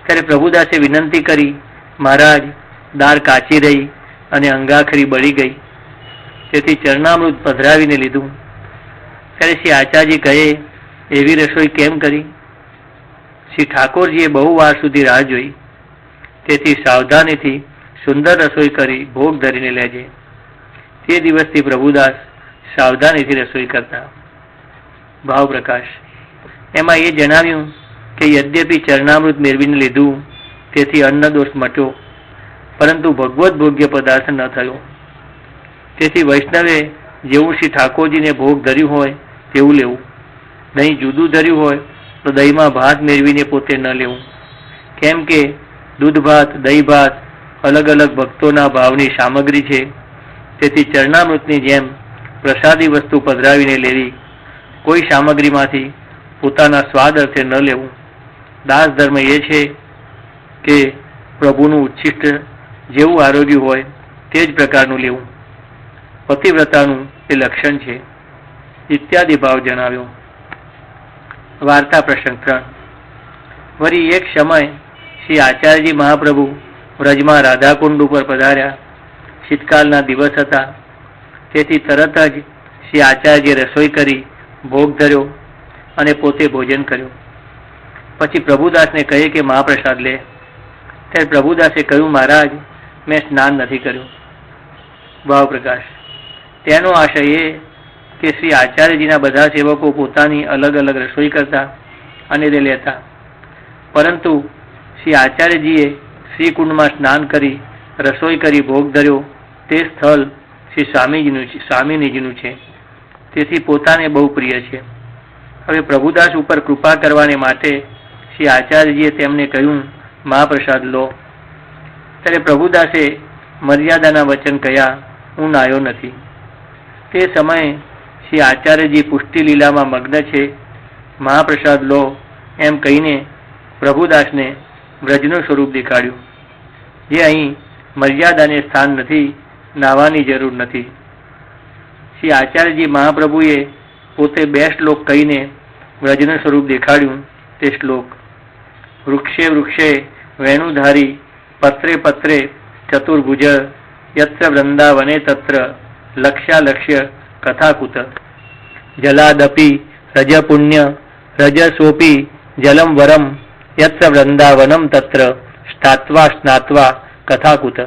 ત્યારે પ્રભુદાસે વિનંતી કરી, મહારાજ, દાળ કાચી રહી અને અંગાખરી બળી ગઈ, તેથી ચરણામૃત પધરાવીને લીધું. ત્યારે શ્રી આચાર્યજી કહે, એવી રસોઈ કેમ કરી? શ્રી ઠાકોરજીએ બહુ વાર સુધી રાહ જોઈ, તેથી સાવધાનીથી સુંદર રસોઈ કરી ભોગ ધરીને લેજે. તે દિવસથી પ્રભુદાસ સાવધાનીથી રસોઈ કરતા. ભાવ પ્રકાશ. એમાં એ જણાવ્યું કે યદ્યપિ ચરણામૃત મેળવીને લીધું, તેથી અન્ન દોષ મટ્યો, પરંતુ ભગવત ભોગ્ય પદાર્થ ન થયો. તેથી વૈષ્ણવે જેવું શ્રી ઠાકોરજીને ભોગ ધર્યું હોય તેવું લેવું. દહીં જુદું ધર્યું હોય તો દહીંમાં ભાત મેળવીને પોતે ન લેવું. કેમ કે દૂધ ભાત, દહીં ભાત અલગ અલગ ભક્તોના ભાવની સામગ્રી છે. તેથી ચરણામૃતની જેમ પ્રસાદી વસ્તુ પધરાવીને લેવી. કોઈ સામગ્રીમાંથી પોતાના સ્વાદ અર્થે ન લેવું. દાસ ધર્મ એ છે કે પ્રભુનું ઉચ્છિષ્ટ જેવું આરોગ્ય હોય તે જ પ્રકારનું લેવું. પતિવ્રતાનું એ લક્ષણ છે. ઇત્યાદિ ભાવ જણાવ્યો. વાર્તા પ્રસંગ 3. વળી એક સમય શ્રી આચાર્યજી મહાપ્રભુ વ્રજમાં રાધાકુંડ ઉપર પધાર્યા. શીતકાલના દિવસ હતા. તેથી તરત જ શ્રી આચાર્યજીએ રસોઈ કરી ભોગ ધર્યો અને પોતે ભોજન કર્યું. પછી પ્રભુદાસને કહે કે મહાપ્રસાદ લે. ત્યારે પ્રભુદાસે કહ્યું, મહારાજ, મેં સ્નાન નથી કર્યું. ભાવ પ્રકાશ. તેનો આશય એ કે શ્રી આચાર્યજીના બધા સેવકો પોતાની અલગ અલગ રસોઈ કરતા અને તે લેતા, પરંતુ શ્રી આચાર્યજીએ શ્રીકુંડમાં સ્નાન કરી રસોઈ કરી ભોગ ધર્યો તે સ્થળ શ્રી સ્વામીજીનું છે. તેથી પોતાને બહુ પ્રિય છે. હવે પ્રભુદાસ ઉપર કૃપા કરવાને માટે શ્રી આચાર્યજીએ તેમને કહ્યું, મહાપ્રસાદ લો. ત્યારે પ્રભુદાસે મર્યાદાના વચન કહ્યા, હું નાયો નથી. તે સમયે શ્રી આચાર્યજી પુષ્ટિ લીલામાં મગ્ન છે. મહાપ્રસાદ લો એમ કહીને પ્રભુદાસને વ્રજનું સ્વરૂપ દેખાડ્યું, જે અહીં મર્યાદાને સ્થાન નથી, નાવાની જરૂર નથી. શ્રી આચાર્યજી મહાપ્રભુએ પોતે 2 શ્લોક કહીને વ્રજનું સ્વરૂપ દેખાડ્યું. તે શ્લોક: વૃક્ષે વૃક્ષે વેણુધારી પત્રે પત્રે ચતુર્ભુજ યત્ર વૃંદાવને તત્ર લક્ષ્યાલક્ષ્ય કથાકુત જલાદપી રજપુણ્ય રજસોપી જલમ વરમ યત્ર વૃંદાવનમ તત્ર સ્નાત્વા સ્નાત્વા કથાકુત.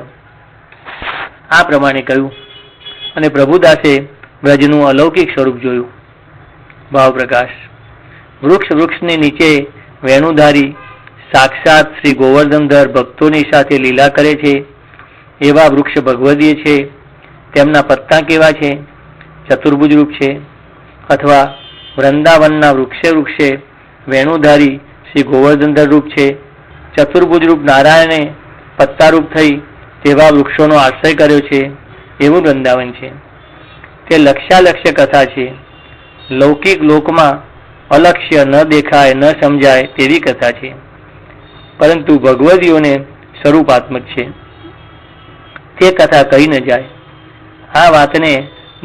આ પ્રમાણે કહ્યું અને પ્રભુદાસે વ્રજનું અલૌકિક સ્વરૂપ જોયું. ભાવપ્રકાશ: વૃક્ષ વૃક્ષની નીચે વેણુધારી સાક્ષાત શ્રી ગોવર્ધનધર ભક્તોની સાથે લીલા કરે છે એવા વૃક્ષ ભગવદીય છે. તેમના પત્તા કેવા છે? ચતુર્ભુજ રૂપ છે. અથવા વૃંદાવનના વૃક્ષે વૃક્ષે વેણુધારી શ્રી ગોવર્ધનધર રૂપ છે. ચતુર્ભુજ રૂપ નારાયણે પત્તારૂપ થઈ તેવા વૃક્ષોનો આશ્રય કર્યો છે એવું વૃંદાવન છે. તે લક્ષ્યાલક્ષ્ય કથા છે. લૌકિક લોકમાં અલક્ષ્ય, ન દેખાય, ન સમજાય તેવી કથા છે, પરંતુ ભગવદીઓને સ્વરૂપાત્મક છે. તે કથા કહી ન જાય. આ વાતને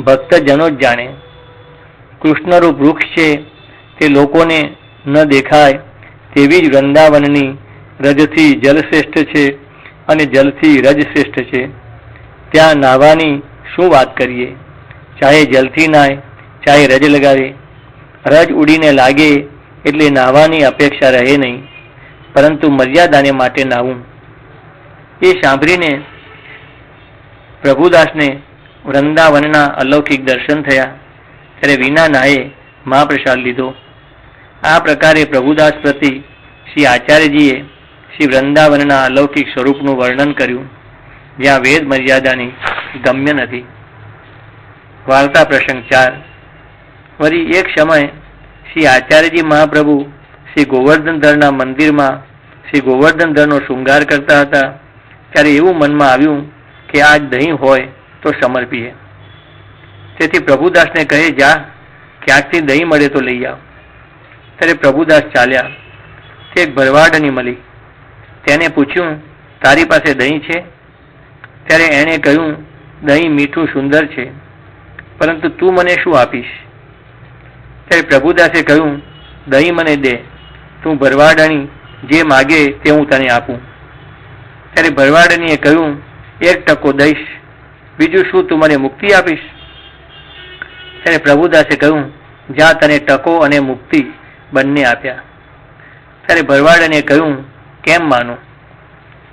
ભક્તજનો જ જાણે. કૃષ્ણરૂપ વૃક્ષ છે તે લોકોને ન દેખાય તેવી જ વૃંદાવનની રજથી જલ શ્રેષ્ઠ છે અને જલથી રજ શ્રેષ્ઠ છે. ત્યાં નાહવાની શું વાત કરીએ? ચાહે જલથી નાય, ચાહે રજ લગાવે. રજ ઉડીને લાગે એટલે નાહવાની અપેક્ષા રહે નહીં, પરંતુ મર્યાદાને માટે નાહવું. એ સાંભળીને પ્રભુદાસને વૃંદાવનના અલૌકિક દર્શન થયા. ત્યારે વિના નાહે મહાપ્રસાદ લીધો. આ પ્રકારે પ્રભુદાસ પ્રતિ શ્રી આચાર્યજીએ શ્રી વૃંદાવનના અલૌકિક સ્વરૂપનું વર્ણન કર્યું, જ્યાં વેદ મર્યાદાની ગમ્ય નથી. વાર્તા પ્રસંગ 4. વળી એક સમય શ્રી આચાર્યજી મહાપ્રભુ શ્રી ગોવર્ધનધરના મંદિરમાં શ્રી ગોવર્ધનધરનો શૃંગાર કરતા હતા. ત્યારે એવું મનમાં આવ્યું કે આજ દહીં હોય તો સમર્પીએ. તેથી પ્રભુદાસને કહે, જા ક્યાંકથી દહીં મળે તો લઈ આવ. ત્યારે પ્રભુદાસ ચાલ્યા. તે એક ભરવાડની મળી. તેને પૂછ્યું, તારી પાસે દહીં છે? ત્યારે એણે કહ્યું, દહીં મીઠું સુંદર છે, પરંતુ તું મને શું આપીશ? ત્યારે પ્રભુદાસે કહ્યું, દહીં મને દે, તું ભરવાડણી જે માગે તે હું તને આપું. ત્યારે ભરવાડણીએ કહ્યું, 1 ટકો દઈશ, બીજું શું તું મને મુક્તિ આપીશ? ત્યારે પ્રભુદાસે કહ્યું, જા તને ટકો અને મુક્તિ બંને આપ્યા. ત્યારે ભરવાડને કહ્યું, કેમ માનું?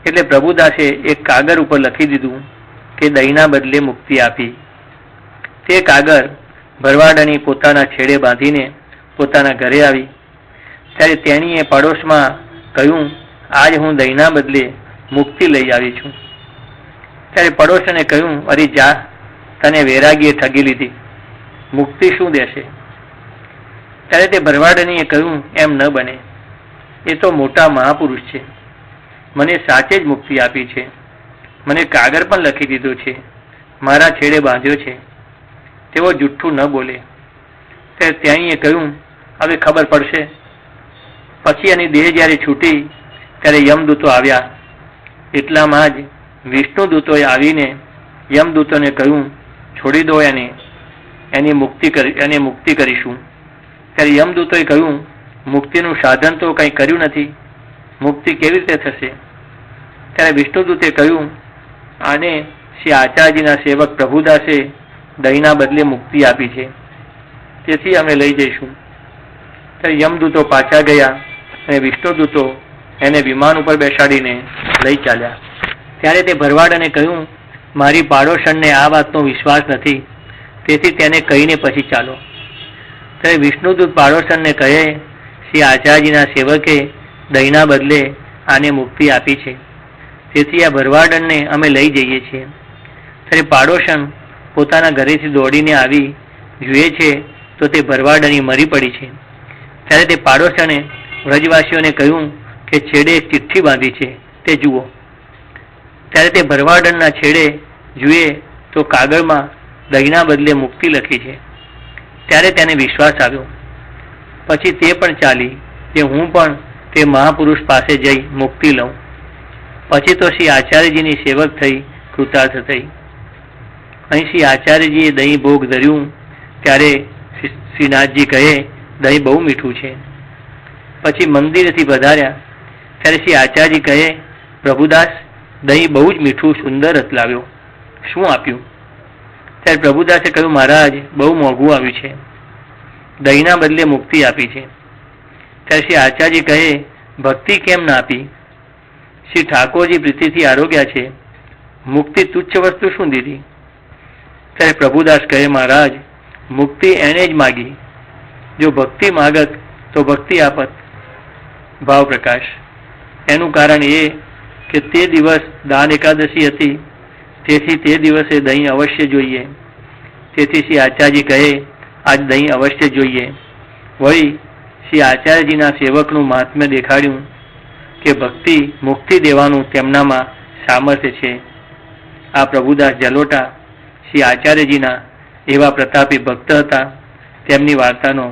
એટલે પ્રભુદાસે એક કાગળ ઉપર લખી દીધું કે દહીંના બદલે મુક્તિ આપી. તે કાગળ ભરવાડની પોતાના છેડે બાંધીને પોતાના ઘરે આવી. ત્યારે તેણીએ પડોશમાં કહ્યું, આજ હું દહીંના બદલે મુક્તિ લઈ આવી છું. ત્યારે પડોશને કહ્યું, અરે જા, તને વૈરાગીએ ઠગી લીધી, મુક્તિ શું દેશે? ત્યારે તે ભરવાડનીએ કહ્યું, એમ ન બને. એ તો મોટા મહાપુરુષ છે, મને સાચે જ મુક્તિ આપી છે. મને કાગળ પણ લખી દીધો છે, મારા છેડે બાંધ્યો છે. તેઓ જુઠ્ઠું ન બોલે. ત્યારે ત્યાંએ કહ્યું, હવે ખબર પડશે. પછી એની દેહ જ્યારે છૂટી ત્યારે યમદૂતો આવ્યા. એટલામાં જ વિષ્ણુદૂતોએ આવીને યમદૂતોને કહ્યું, છોડી દો એને, એની મુક્તિ કરીશું. ત્યારે યમદૂતોએ કહ્યું, મુક્તિનું સાધન તો કંઈ કર્યું નથી, મુક્તિ કેવી રીતે થશે? ત્યારે વિષ્ણુદૂતે કહ્યું, આને શ્રી આચાર્યજીના સેવક પ્રભુદાસે દહીંના બદલે મુક્તિ આપી છે, તેથી અમે લઈ જઈશું. ત્યારે યમદૂતો પાછા ગયા અને વિષ્ણુદૂતો એને વિમાન ઉપર બેસાડીને લઈ ચાલ્યા. ત્યારે તે ભરવાડને કહ્યું, મારી પાડોશણને આ વાતનો વિશ્વાસ નથી, તેથી તેને કહીને પછી ચાલો. ત્યારે વિષ્ણુદૂત પાડોશણને કહે, શ્રી આચાર્યજીના સેવકે દહીંના બદલે આને મુક્તિ આપી છે, તેથી આ ભરવાડને અમે લઈ જઈએ છીએ. ત્યારે પાડોશન પોતાના ઘરેથી દોડીને આવી જુએ છે તો તે ભરવાડની મરી પડી છે. ત્યારે તે પાડોશણે વ્રજવાસીઓને કહ્યું કે છેડે એક ચિઠ્ઠી બાંધી છે, તે જુઓ. ત્યારે તે ભરવાડના છેડે જુએ તો કાગળમાં દહીંના બદલે મુક્તિ લખી છે. ત્યારે તેને વિશ્વાસ આવ્યો. પછી તે પણ ચાલી કે હું પણ તે મહાપુરુષ પાસે જઈ મુક્તિ લઉં. પછી તો શ્રી આચાર્યજીની સેવક થઈ કૃતાર્થ થઈ. અહીં શ્રી આચાર્યજીએ દહીં ભોગ ધર્યું ત્યારે શ્રીનાથજી કહે દહીં બહુ મીઠું છે. પછી મંદિરેથી પધાર્યા ત્યારે શ્રી આચાર્યજી કહે પ્રભુદાસ દહીં બહુ જ મીઠું સુંદર લાવ્યો, શું આપ્યું? ત્યારે પ્રભુદાસે કહ્યું મહારાજ બહુ મોંઘું આવ્યું છે, દહીંના બદલે મુક્તિ આપી છે. ત્યારે શ્રી આચાર્યજી કહે ભક્તિ કેમ ના આપી? શ્રી ઠાકોરજી પ્રીતિથી આરોગ્યા છે, મુક્તિ તુચ્છ વસ્તુ શું દીધી? ત્યારે પ્રભુદાસ કહે મહારાજ મુક્તિ એને જ માગી, જો ભક્તિ માગત તો ભક્તિ આપત. ભાવ પ્રકાશ. એનું કારણ એ કે તે દિવસ દાન એકાદશી હતી, તેથી તે દિવસે દહીં અવશ્ય જોઈએ. તેથી શ્રી આચાર્યજી કહે આજ દહીં અવશ્ય જોઈએ. વળી શ્રી આચાર્યજીના સેવકનું મહાત્મ્ય દેખાડ્યું કે ભક્તિ મુક્તિ દેવાનું તેમનામાં સામર્થ્ય છે. આ પ્રભુદાસ જલોટા શ્રી આચાર્યજીના એવા પ્રતાપી ભક્ત હતા. તેમની વાર્તાનો